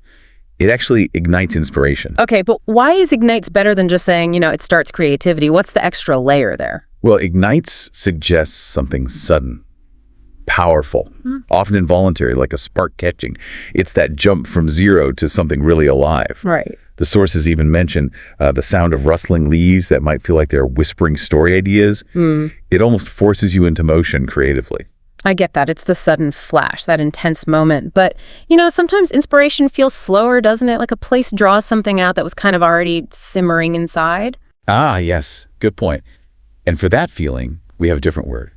It actually ignites inspiration. Okay, but why is ignites better than just saying, it starts creativity? What's the extra layer there? Well, ignites suggests something sudden, powerful, often involuntary, like a spark catching. It's that jump from zero to something really alive. Right. The sources even mention the sound of rustling leaves that might feel like they're whispering story ideas. It almost forces you into motion creatively. I get that. It's the sudden flash, that intense moment. But, sometimes inspiration feels slower, doesn't it? Like a place draws something out that was kind of already simmering inside. Ah, yes. Good point. And for that feeling, we have a different word.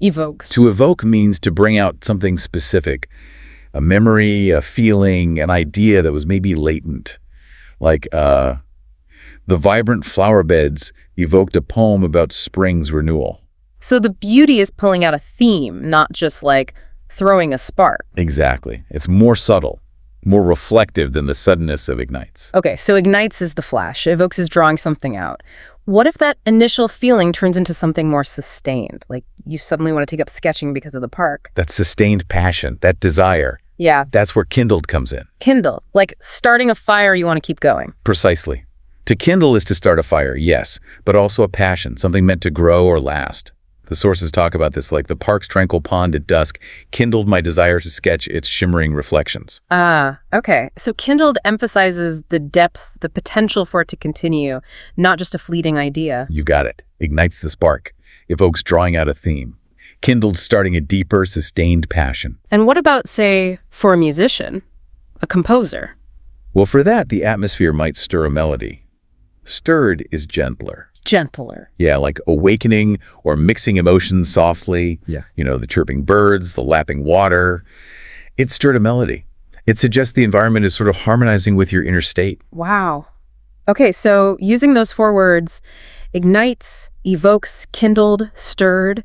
Evokes. To evoke means to bring out something specific, a memory, a feeling, an idea that was maybe latent. Like the vibrant flower beds evoked a poem about spring's renewal. So the beauty is pulling out a theme, not just like throwing a spark. Exactly. It's more subtle, more reflective than the suddenness of ignites. Okay, so ignites is the flash. Evokes is drawing something out. What if that initial feeling turns into something more sustained? Like you suddenly want to take up sketching because of the park. That sustained passion, that desire. Yeah. That's where kindled comes in. Kindle. Like starting a fire you want to keep going. Precisely. To kindle is to start a fire, yes, but also a passion, something meant to grow or last. The sources talk about this like the park's tranquil pond at dusk kindled my desire to sketch its shimmering reflections. Ah, okay. So kindled emphasizes the depth, the potential for it to continue, not just a fleeting idea. You got it. Ignites the spark. Evokes drawing out a theme. Kindled starting a deeper, sustained passion. And what about, say, for a musician, a composer? Well, for that, the atmosphere might stir a melody. Stirred is gentler. Gentler. Yeah, like awakening or mixing emotions softly. Yeah. The chirping birds, the lapping water. It stirred a melody. It suggests the environment is sort of harmonizing with your inner state. Wow. Okay, so using those 4 words, ignites, evokes, kindled, stirred,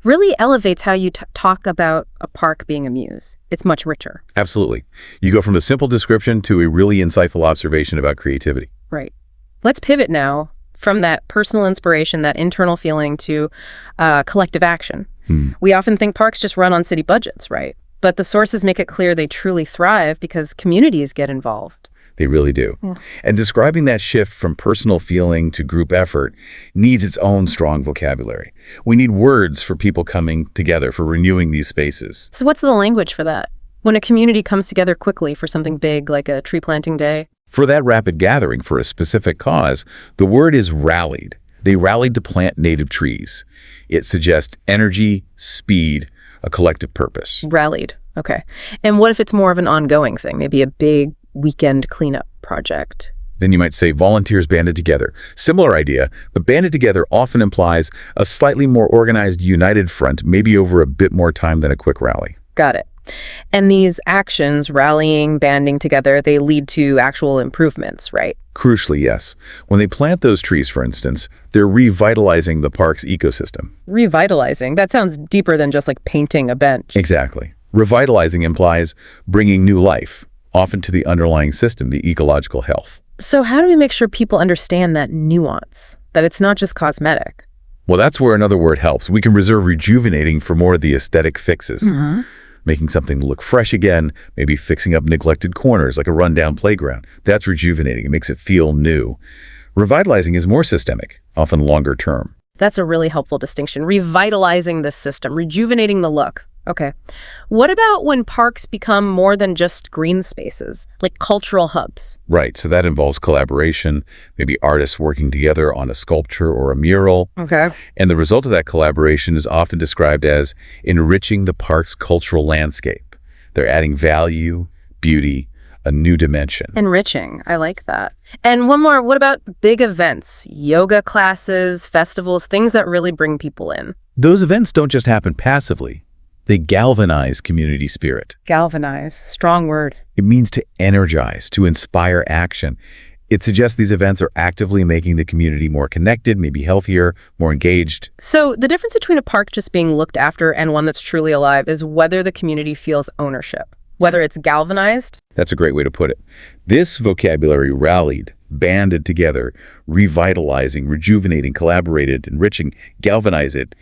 really elevates how you talk about a park being a muse. It's much richer. Absolutely. You go from a simple description to a really insightful observation about creativity. Right. Let's pivot now from that personal inspiration, that internal feeling, to collective action. We often think parks just run on city budgets, right? But the sources make it clear they truly thrive because communities get involved. They really do. Yeah. And describing that shift from personal feeling to group effort needs its own strong vocabulary. We need words for people coming together, for renewing these spaces. So what's the language for that? When a community comes together quickly for something big like a tree planting day? For that rapid gathering for a specific cause, the word is rallied. They rallied to plant native trees. It suggests energy, speed, a collective purpose. Rallied. Okay. And what if it's more of an ongoing thing, maybe a big weekend cleanup project? Then you might say volunteers banded together. Similar idea, but banded together often implies a slightly more organized, united front, maybe over a bit more time than a quick rally. Got it. And these actions, rallying, banding together, they lead to actual improvements, right? Crucially, yes. When they plant those trees, for instance, they're revitalizing the park's ecosystem. Revitalizing? That sounds deeper than just like painting a bench. Exactly. Revitalizing implies bringing new life, often to the underlying system, the ecological health. So how do we make sure people understand that nuance, that it's not just cosmetic? Well, that's where another word helps. We can reserve rejuvenating for more of the aesthetic fixes. Making something look fresh again, maybe fixing up neglected corners like a rundown playground. That's rejuvenating. It makes it feel new. Revitalizing is more systemic, often longer term. That's a really helpful distinction. Revitalizing the system, rejuvenating the look. Okay. What about when parks become more than just green spaces, like cultural hubs? Right, so that involves collaboration, maybe artists working together on a sculpture or a mural. Okay. And the result of that collaboration is often described as enriching the park's cultural landscape. They're adding value, beauty, a new dimension. Enriching. I like that. And one more, what about big events, yoga classes, festivals, things that really bring people in? Those events don't just happen passively. They galvanize community spirit. Galvanize. Strong word. It means to energize, to inspire action. It suggests these events are actively making the community more connected, maybe healthier, more engaged. So the difference between a park just being looked after and one that's truly alive is whether the community feels ownership, whether it's galvanized. That's a great way to put it. This vocabulary rallied, banded together, revitalizing, rejuvenating, collaborated, enriching, galvanized it.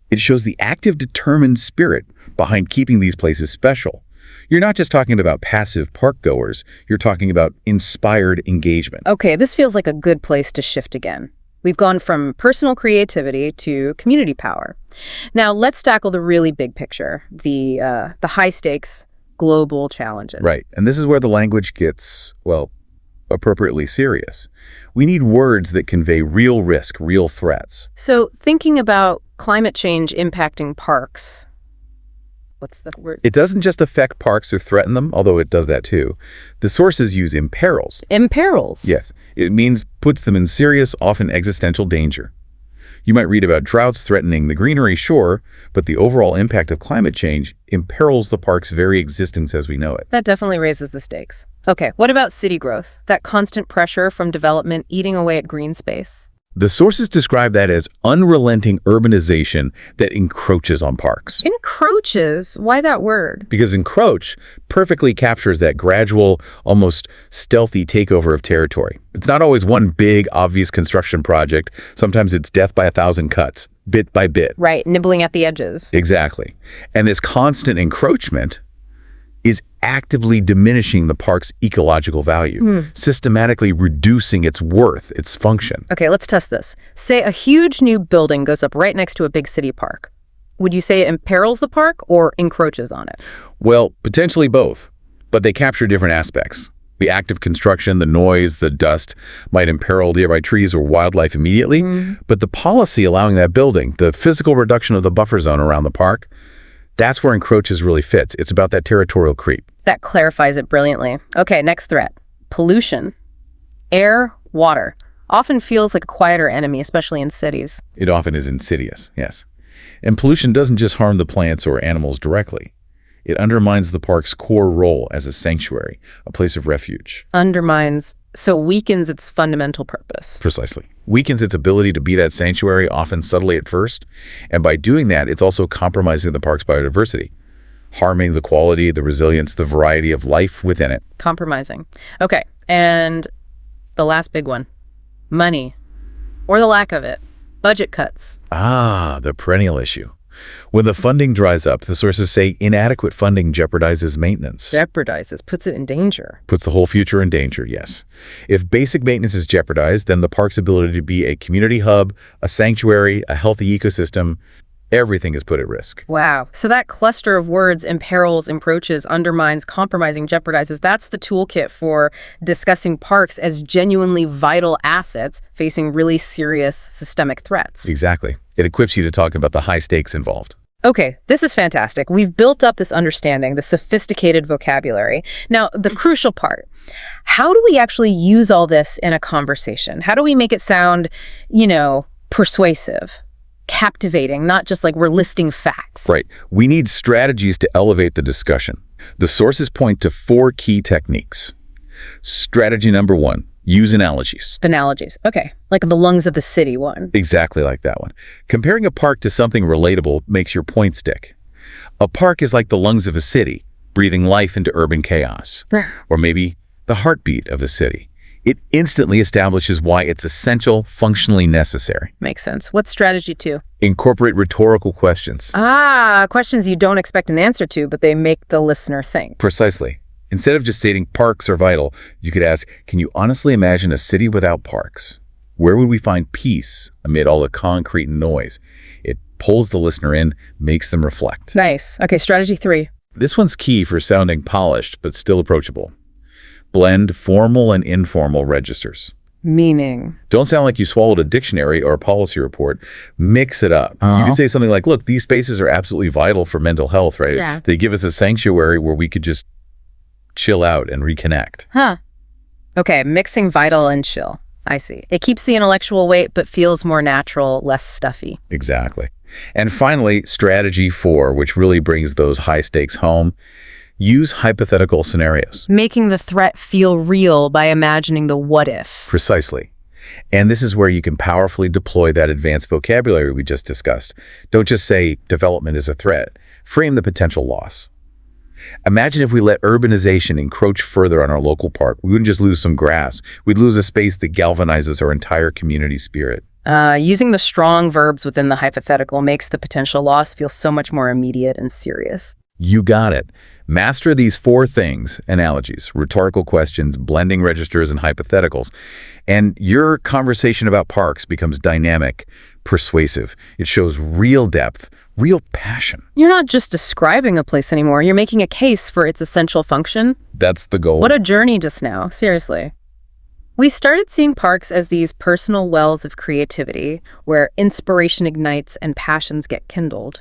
It shows the active, determined spirit behind keeping these places special. You're not just talking about passive park goers, you're talking about inspired engagement. Okay, this feels like a good place to shift again. We've gone from personal creativity to community power. Now let's tackle the really big picture, the high stakes global challenges. Right, and this is where the language gets, well, appropriately serious. We need words that convey real risk, real threats. So thinking about climate change impacting parks, what's the word? It doesn't just affect parks or threaten them, although it does that too. The sources use imperils. Imperils? Yes, it means puts them in serious, often existential danger. You might read about droughts threatening the greenery, sure, but the overall impact of climate change imperils the park's very existence as we know it. That definitely raises the stakes. Okay, what about city growth? That constant pressure from development eating away at green space? The sources describe that as unrelenting urbanization that encroaches on parks. Encroaches? Why that word? Because encroach perfectly captures that gradual, almost stealthy takeover of territory. It's not always one big, obvious construction project. Sometimes it's death by 1,000 cuts, bit by bit. Right, nibbling at the edges. Exactly. And this constant encroachment is actively diminishing the park's ecological value, systematically reducing its worth, its function. Okay, let's test this. Say a huge new building goes up right next to a big city park. Would you say it imperils the park or encroaches on it? Well, potentially both, but they capture different aspects. The active construction, the noise, the dust might imperil nearby trees or wildlife immediately, but the policy allowing that building, the physical reduction of the buffer zone around the park, that's where encroaches really fits. It's about that territorial creep. That clarifies it brilliantly. Okay, next threat. Pollution. Air, water. Often feels like a quieter enemy, especially in cities. It often is insidious, yes. And pollution doesn't just harm the plants or animals directly. It undermines the park's core role as a sanctuary, a place of refuge. Undermines, so weakens its fundamental purpose. Precisely. Weakens its ability to be that sanctuary, often subtly at first. And by doing that, it's also compromising the park's biodiversity, harming the quality, the resilience, the variety of life within it. Compromising. Okay, and the last big one. Money. Or the lack of it. Budget cuts. Ah, the perennial issue. When the funding dries up, the sources say inadequate funding jeopardizes maintenance. Jeopardizes, puts it in danger. Puts the whole future in danger, yes. If basic maintenance is jeopardized, then the park's ability to be a community hub, a sanctuary, a healthy ecosystem, everything is put at risk. Wow. So that cluster of words, imperils, encroaches, undermines, compromising, jeopardizes, that's the toolkit for discussing parks as genuinely vital assets facing really serious systemic threats. Exactly. It equips you to talk about the high stakes involved. Okay, this is fantastic. We've built up this understanding, the sophisticated vocabulary. Now, the crucial part, how do we actually use all this in a conversation? How do we make it sound, persuasive, captivating, not just like we're listing facts? Right. We need strategies to elevate the discussion. The sources point to 4 key techniques. Strategy number 1, use analogies. Analogies. Okay. Like the lungs of the city one. Exactly like that one. Comparing a park to something relatable makes your point stick. A park is like the lungs of a city, breathing life into urban chaos. Or maybe the heartbeat of a city. It instantly establishes why it's essential, functionally necessary. Makes sense. What's strategy 2? Incorporate rhetorical questions. Questions you don't expect an answer to, but they make the listener think. Precisely. Instead of just stating parks are vital, you could ask, can you honestly imagine a city without parks? Where would we find peace amid all the concrete and noise? It pulls the listener in, makes them reflect. Nice. Okay, strategy 3. This one's key for sounding polished but still approachable. Blend formal and informal registers. Meaning? Don't sound like you swallowed a dictionary or a policy report. Mix it up. You can say something like, look, these spaces are absolutely vital for mental health, right? Yeah. They give us a sanctuary where we could just chill out and reconnect. Huh. Okay, mixing vital and chill. I see. It keeps the intellectual weight but feels more natural, less stuffy. Exactly. And finally, strategy 4, which really brings those high stakes home. Use hypothetical scenarios. Making the threat feel real by imagining the what if. Precisely. And this is where you can powerfully deploy that advanced vocabulary we just discussed. Don't just say development is a threat. Frame the potential loss. Imagine if we let urbanization encroach further on our local park. We wouldn't just lose some grass. We'd lose a space that galvanizes our entire community spirit. Using the strong verbs within the hypothetical makes the potential loss feel so much more immediate and serious. You got it. Master these 4 things: analogies, rhetorical questions, blending registers, and hypotheticals. And your conversation about parks becomes dynamic, persuasive. It shows real depth, real passion. You're not just describing a place anymore. You're making a case for its essential function. That's the goal. What a journey just now, seriously. We started seeing parks as these personal wells of creativity where inspiration ignites and passions get kindled.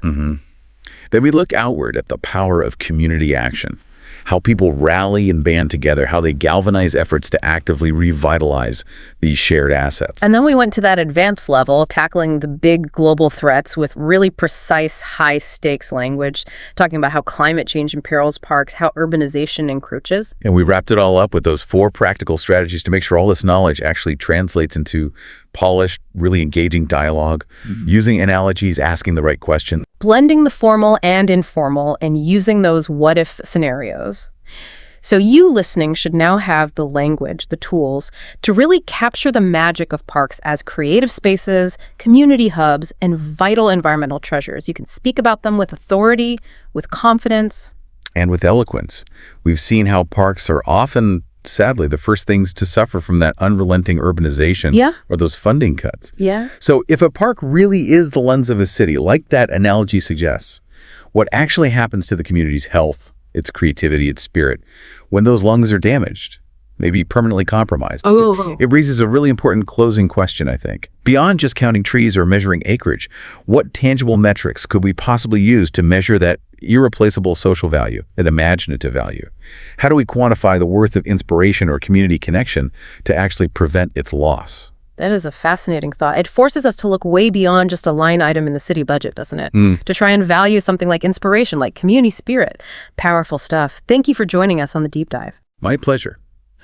Then we look outward at the power of community action, how people rally and band together, how they galvanize efforts to actively revitalize these shared assets. And then we went to that advanced level, tackling the big global threats with really precise, high-stakes language, talking about how climate change imperils parks, how urbanization encroaches. And we wrapped it all up with those 4 practical strategies to make sure all this knowledge actually translates into polished, really engaging dialogue, using analogies, asking the right question. Blending the formal and informal and using those what-if scenarios. So you listening should now have the language, the tools, to really capture the magic of parks as creative spaces, community hubs, and vital environmental treasures. You can speak about them with authority, with confidence. And with eloquence. We've seen how parks are often, sadly, the first things to suffer from that unrelenting urbanization or those funding cuts. So if a park really is the lens of a city, like that analogy suggests, what actually happens to the community's health, its creativity, its spirit, when those lungs are damaged, maybe permanently compromised? It raises a really important closing question, I think. Beyond just counting trees or measuring acreage, what tangible metrics could we possibly use to measure that irreplaceable social value, that imaginative value? How do we quantify the worth of inspiration or community connection to actually prevent its loss? That is a fascinating thought. It forces us to look way beyond just a line item in the city budget, doesn't it? To try and value something like inspiration, like community spirit. Powerful stuff. Thank you for joining us on the Deep Dive. My pleasure.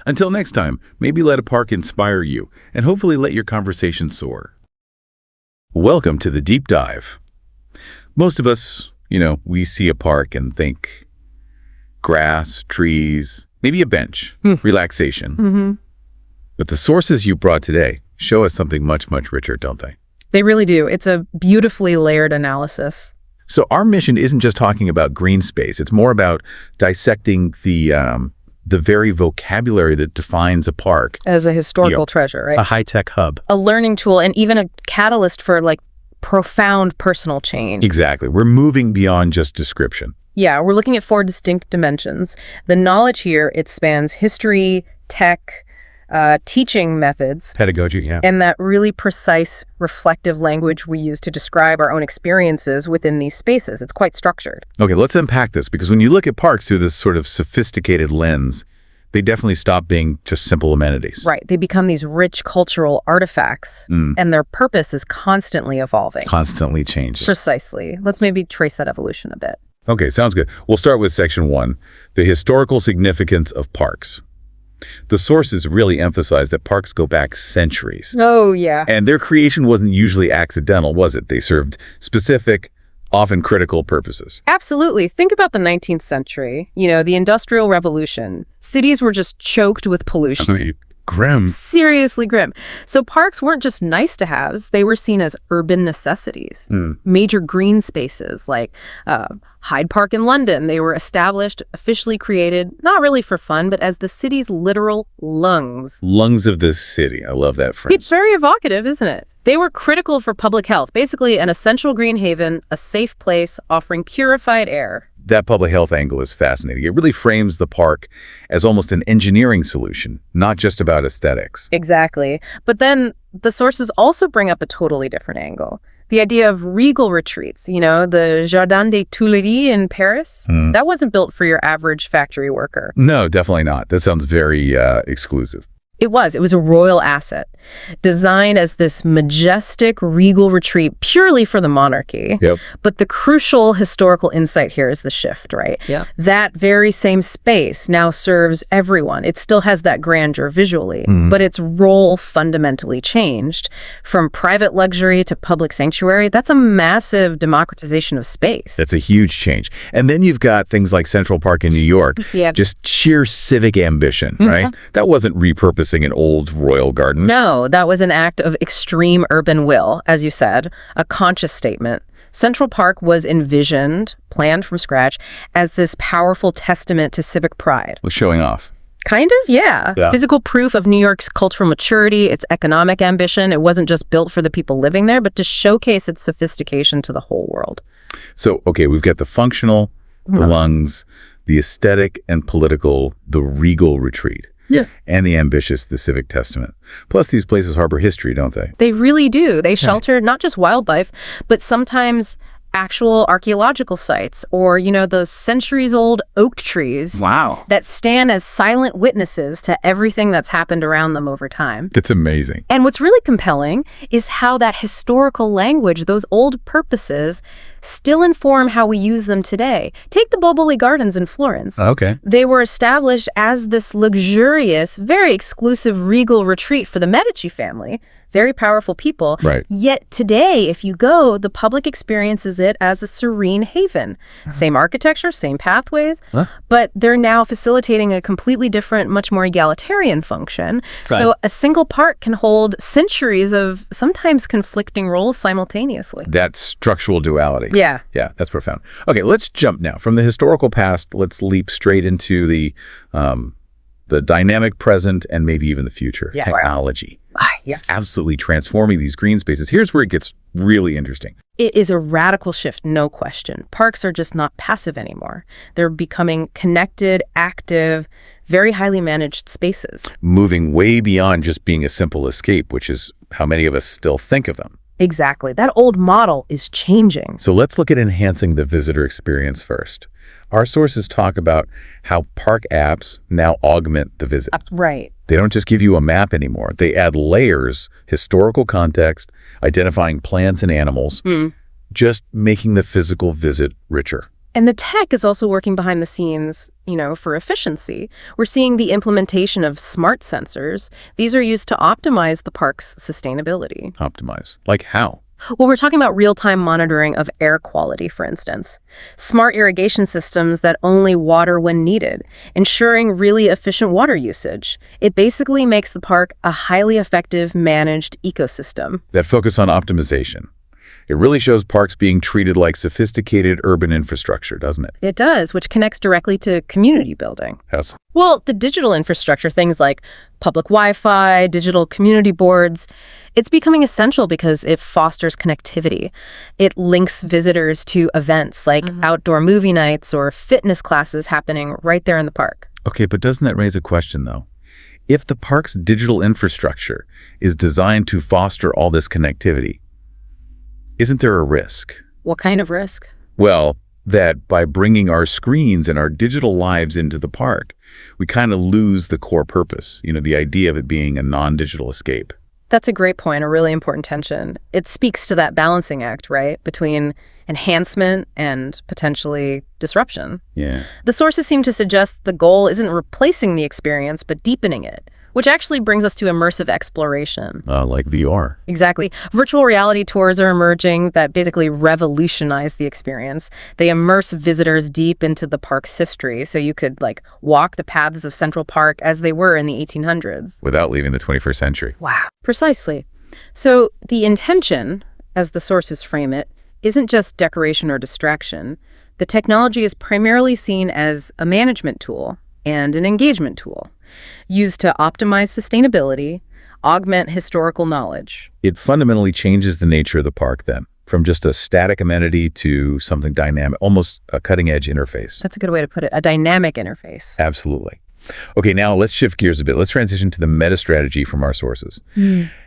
Until next time, maybe let a park inspire you and hopefully let your conversation soar. Welcome to the Deep Dive. Most of us, we see a park and think grass, trees, maybe a bench, relaxation. But the sources you brought today show us something much, much richer, don't they? They really do. It's a beautifully layered analysis. So our mission isn't just talking about green space. It's more about dissecting the very vocabulary that defines a park. As a historical treasure, right? A high-tech hub. A learning tool and even a catalyst for profound personal change. Exactly. We're moving beyond just description. Yeah, we're looking at 4 distinct dimensions. The knowledge here, it spans history, tech, teaching methods. Pedagogy, and that really precise, reflective language we use to describe our own experiences within these spaces. It's quite structured. Okay, let's unpack this, because when you look at parks through this sort of sophisticated lens, they definitely stop being just simple amenities. Right. They become these rich cultural artifacts, and their purpose is constantly evolving. Constantly changing. Precisely. Let's maybe trace that evolution a bit. Okay, sounds good. We'll start with section 1, the historical significance of parks. The sources really emphasize that parks go back centuries. Oh, yeah. And their creation wasn't usually accidental, was it? They served specific, often critical purposes. Absolutely. Think about the 19th century, the Industrial Revolution. Cities were just choked with pollution. Grim. Seriously grim. So parks weren't just nice to haves, they were seen as urban necessities. Major green spaces like Hyde Park in London, they were established, officially created, not really for fun, but as the city's literal lungs. Lungs of the city. I love that phrase. It's very evocative, isn't it? They were critical for public health, basically an essential green haven, a safe place offering purified air. That public health angle is fascinating. It really frames the park as almost an engineering solution, not just about aesthetics. Exactly. But then the sources also bring up a totally different angle. The idea of regal retreats, the Jardin des Tuileries in Paris, that wasn't built for your average factory worker. No, definitely not. That sounds very exclusive. It was a royal asset, designed as this majestic regal retreat purely for the monarchy. Yep. But the crucial historical insight here is the shift, right? Yeah. That very same space now serves everyone. It still has that grandeur visually, but its role fundamentally changed from private luxury to public sanctuary. That's a massive democratization of space. That's a huge change. And then you've got things like Central Park in New York, Yeah. just sheer civic ambition, right? That wasn't repurposing an old royal garden. No, that was an act of extreme urban will, as you said, a conscious statement. Central Park was envisioned, planned from scratch, as this powerful testament to civic pride. Was showing off. Kind of, yeah. Yeah. Physical proof of New York's cultural maturity, its economic ambition. It wasn't just built for the people living there, but to showcase its sophistication to the whole world. So, okay, we've got the functional, the lungs, the aesthetic and political, the regal retreat. Yeah. And the ambitious, the civic testament. Plus, these places harbor history, don't they? They really do. They shelter not just wildlife, but sometimes actual archaeological sites or, those centuries-old oak trees Wow. that stand as silent witnesses to everything that's happened around them over time. That's amazing. And what's really compelling is how that historical language, those old purposes, still inform how we use them today. Take the Boboli Gardens in Florence. Okay. They were established as this luxurious, very exclusive regal retreat for the Medici family. Very powerful people. Right. Yet today, if you go, the public experiences it as a serene haven. Same architecture, same pathways, but they're now facilitating a completely different, much more egalitarian function. So a single park can hold centuries of sometimes conflicting roles simultaneously. That structural duality. Yeah. Yeah, that's profound. Okay, let's jump now. From the historical past, let's leap straight into the dynamic present and maybe even the future. Yeah. Technology. Yeah. It's absolutely transforming these green spaces. Here's where it gets really interesting. It is a radical shift, no question. Parks are just not passive anymore. They're becoming connected, active, very highly managed spaces. Moving way beyond just being a simple escape, which is how many of us still think of them. Exactly. That old model is changing. So let's look at enhancing the visitor experience first. Our sources talk about how park apps now augment the visit. Right. They don't just give you a map anymore. They add layers, historical context, identifying plants and animals, just making the physical visit richer. And the tech is also working behind the scenes, for efficiency. We're seeing the implementation of smart sensors. These are used to optimize the park's sustainability. Optimize. Like how? Well, we're talking about real-time monitoring of air quality, for instance. Smart irrigation systems that only water when needed, ensuring really efficient water usage. It basically makes the park a highly effective managed ecosystem. That focus on optimization. It really shows parks being treated like sophisticated urban infrastructure, doesn't it? It does, which connects directly to community building. Yes. Well, the digital infrastructure, things like public Wi-Fi, digital community boards, it's becoming essential because it fosters connectivity. It links visitors to events like outdoor movie nights or fitness classes happening right there in the park. Okay, but doesn't that raise a question, though? If the park's digital infrastructure is designed to foster all this connectivity, isn't there a risk? What kind of risk? Well, that by bringing our screens and our digital lives into the park, we kind of lose the core purpose, the idea of it being a non-digital escape. That's a great point, a really important tension. It speaks to that balancing act, right, between enhancement and potentially disruption. Yeah. The sources seem to suggest the goal isn't replacing the experience, but deepening it, which actually brings us to immersive exploration. Like VR. Exactly. Virtual reality tours are emerging that basically revolutionize the experience. They immerse visitors deep into the park's history, so you could walk the paths of Central Park as they were in the 1800s. Without leaving the 21st century. Wow. Precisely. So the intention, as the sources frame it, isn't just decoration or distraction. The technology is primarily seen as a management tool and an engagement tool, used to optimize sustainability, augment historical knowledge. It fundamentally changes the nature of the park then, from just a static amenity to something dynamic, almost a cutting-edge interface. That's a good way to put it, a dynamic interface. Absolutely. Okay, now let's shift gears a bit. Let's transition to the meta strategy from our sources.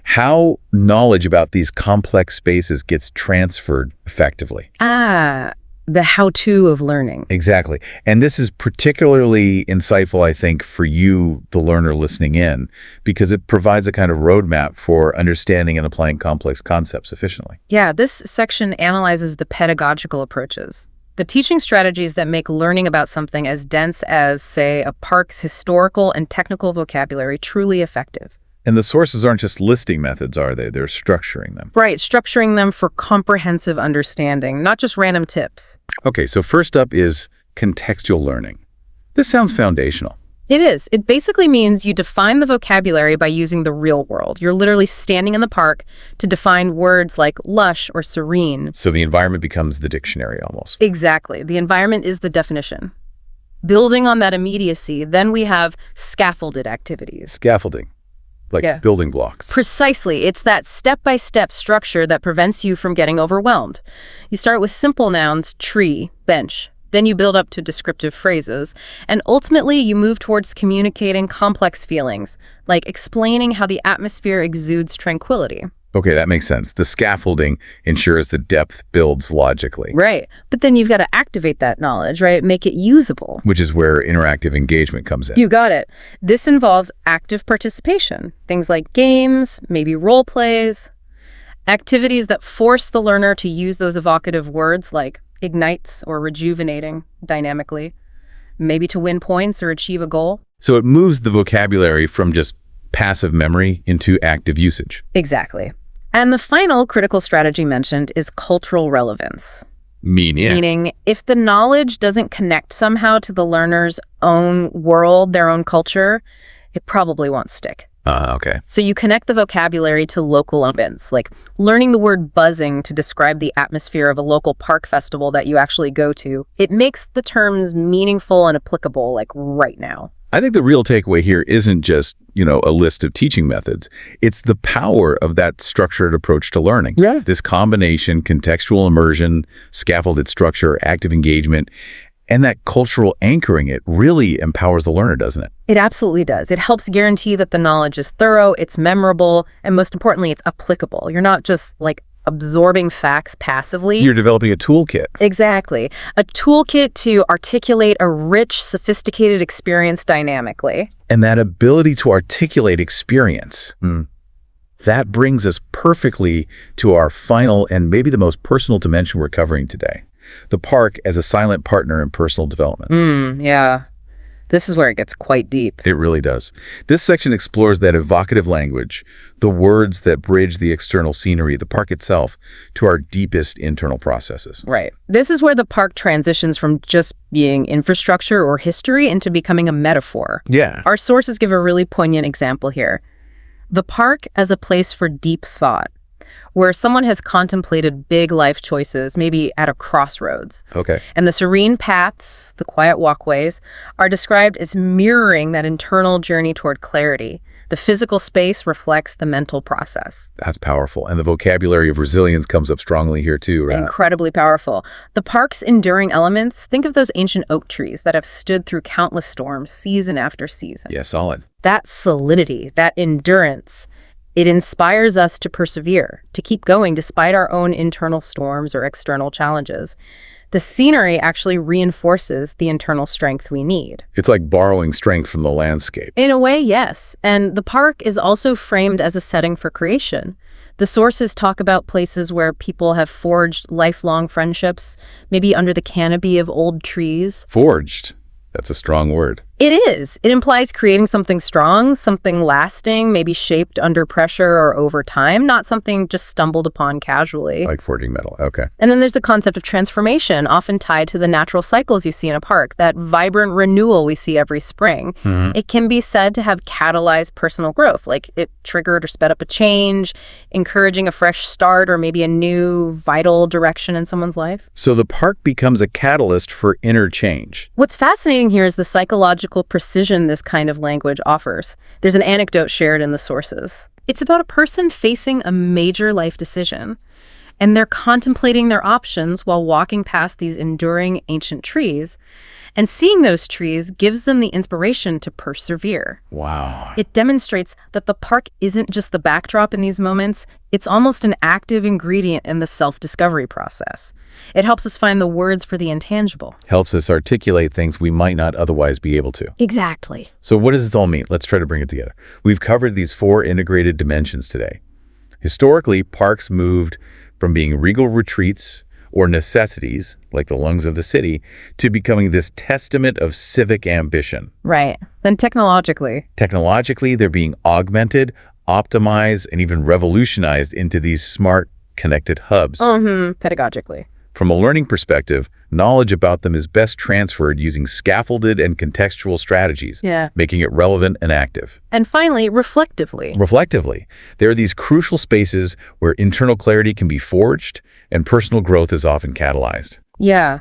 How knowledge about these complex spaces gets transferred effectively. The how-to of learning. Exactly. And this is particularly insightful, I think, for you, the learner listening in, because it provides a kind of roadmap for understanding and applying complex concepts efficiently. Yeah, this section analyzes the pedagogical approaches. The teaching strategies that make learning about something as dense as, say, a park's historical and technical vocabulary truly effective. And the sources aren't just listing methods, are they? They're structuring them. Right, structuring them for comprehensive understanding, not just random tips. Okay, so first up is contextual learning. This sounds foundational. It is. It basically means you define the vocabulary by using the real world. You're literally standing in the park to define words like lush or serene. So the environment becomes the dictionary almost. Exactly. The environment is the definition. Building on that immediacy, then we have scaffolded activities. Scaffolding, like building blocks. Precisely. It's that step-by-step structure that prevents you from getting overwhelmed. You start with simple nouns, tree, bench. Then you build up to descriptive phrases, and ultimately you move towards communicating complex feelings, like explaining how the atmosphere exudes tranquility. Okay, that makes sense. The scaffolding ensures the depth builds logically. Right. But then you've got to activate that knowledge, right? Make it usable. Which is where interactive engagement comes in. You got it. This involves active participation, things like games, maybe role plays, activities that force the learner to use those evocative words like ignites or rejuvenating dynamically, maybe to win points or achieve a goal. So it moves the vocabulary from just passive memory into active usage. Exactly. And the final critical strategy mentioned is cultural relevance. Meaning, if the knowledge doesn't connect somehow to the learner's own world, their own culture, it probably won't stick. Okay. So you connect the vocabulary to local events, like learning the word buzzing to describe the atmosphere of a local park festival that you actually go to. It makes the terms meaningful and applicable, like right now. I think the real takeaway here isn't just, a list of teaching methods. It's the power of that structured approach to learning. Yeah. This combination, contextual immersion, scaffolded structure, active engagement, and that cultural anchoring, it really empowers the learner, doesn't it? It absolutely does. It helps guarantee that the knowledge is thorough, it's memorable, and most importantly, it's applicable. You're not just absorbing facts passively. You're developing a toolkit. Exactly. A toolkit to articulate a rich, sophisticated experience dynamically. And that ability to articulate experience, that brings us perfectly to our final and maybe the most personal dimension we're covering today. The park as a silent partner in personal development. Yeah. This is where it gets quite deep. It really does. This section explores that evocative language, the words that bridge the external scenery, the park itself, to our deepest internal processes. Right. This is where the park transitions from just being infrastructure or history into becoming a metaphor. Yeah. Our sources give a really poignant example here. The park as a place for deep thought, where someone has contemplated big life choices, maybe at a crossroads. Okay. And the serene paths, the quiet walkways, are described as mirroring that internal journey toward clarity. The physical space reflects the mental process. That's powerful. And the vocabulary of resilience comes up strongly here too, right? Incredibly powerful. The park's enduring elements, think of those ancient oak trees that have stood through countless storms, season after season. Yeah, solid. That solidity, that endurance, it inspires us to persevere, to keep going despite our own internal storms or external challenges. The scenery actually reinforces the internal strength we need. It's like borrowing strength from the landscape. In a way, yes. And the park is also framed as a setting for creation. The sources talk about places where people have forged lifelong friendships, maybe under the canopy of old trees. Forged. That's a strong word. It is. It implies creating something strong, something lasting, maybe shaped under pressure or over time, not something just stumbled upon casually. Like forging metal. Okay. And then there's the concept of transformation, often tied to the natural cycles you see in a park, that vibrant renewal we see every spring. It can be said to have catalyzed personal growth, like it triggered or sped up a change, encouraging a fresh start or maybe a new vital direction in someone's life. So the park becomes a catalyst for inner change. What's fascinating here is the psychological psychological precision this kind of language offers. There's an anecdote shared in the sources. It's about a person facing a major life decision, and they're contemplating their options while walking past these enduring ancient trees. And seeing those trees gives them the inspiration to persevere. Wow. It demonstrates that the park isn't just the backdrop in these moments, it's almost an active ingredient in the self-discovery process. It helps us find the words for the intangible. Helps us articulate things we might not otherwise be able to. Exactly. So what does this all mean? Let's try to bring it together. We've covered these 4 integrated dimensions today. Historically, parks moved from being regal retreats or necessities, like the lungs of the city, to becoming this testament of civic ambition. Right. Then technologically. Technologically, they're being augmented, optimized, and even revolutionized into these smart, connected hubs. Pedagogically. From a learning perspective, knowledge about them is best transferred using scaffolded and contextual strategies, making it relevant and active. And finally, reflectively. Reflectively, there are these crucial spaces where internal clarity can be forged and personal growth is often catalyzed. Yeah.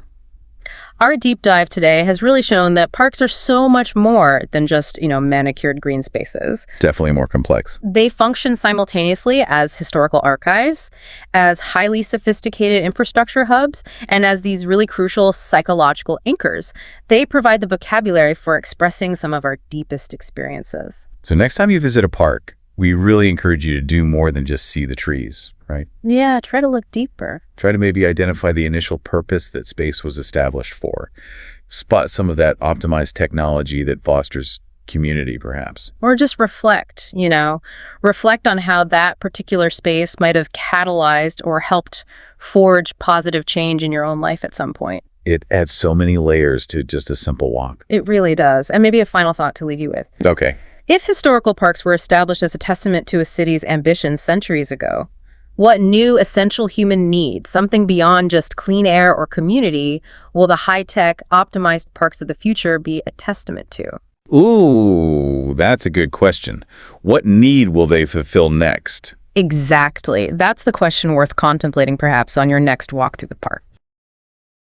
Our deep dive today has really shown that parks are so much more than just, manicured green spaces. Definitely more complex. They function simultaneously as historical archives, as highly sophisticated infrastructure hubs, and as these really crucial psychological anchors. They provide the vocabulary for expressing some of our deepest experiences. So next time you visit a park, we really encourage you to do more than just see the trees, right? Yeah, try to look deeper. Try to maybe identify the initial purpose that space was established for. Spot some of that optimized technology that fosters community, perhaps. Or just reflect, reflect on how that particular space might have catalyzed or helped forge positive change in your own life at some point. It adds so many layers to just a simple walk. It really does. And maybe a final thought to leave you with. Okay. If historical parks were established as a testament to a city's ambitions centuries ago, what new essential human need, something beyond just clean air or community, will the high-tech, optimized parks of the future be a testament to? Ooh, that's a good question. What need will they fulfill next? Exactly. That's the question worth contemplating perhaps on your next walk through the park.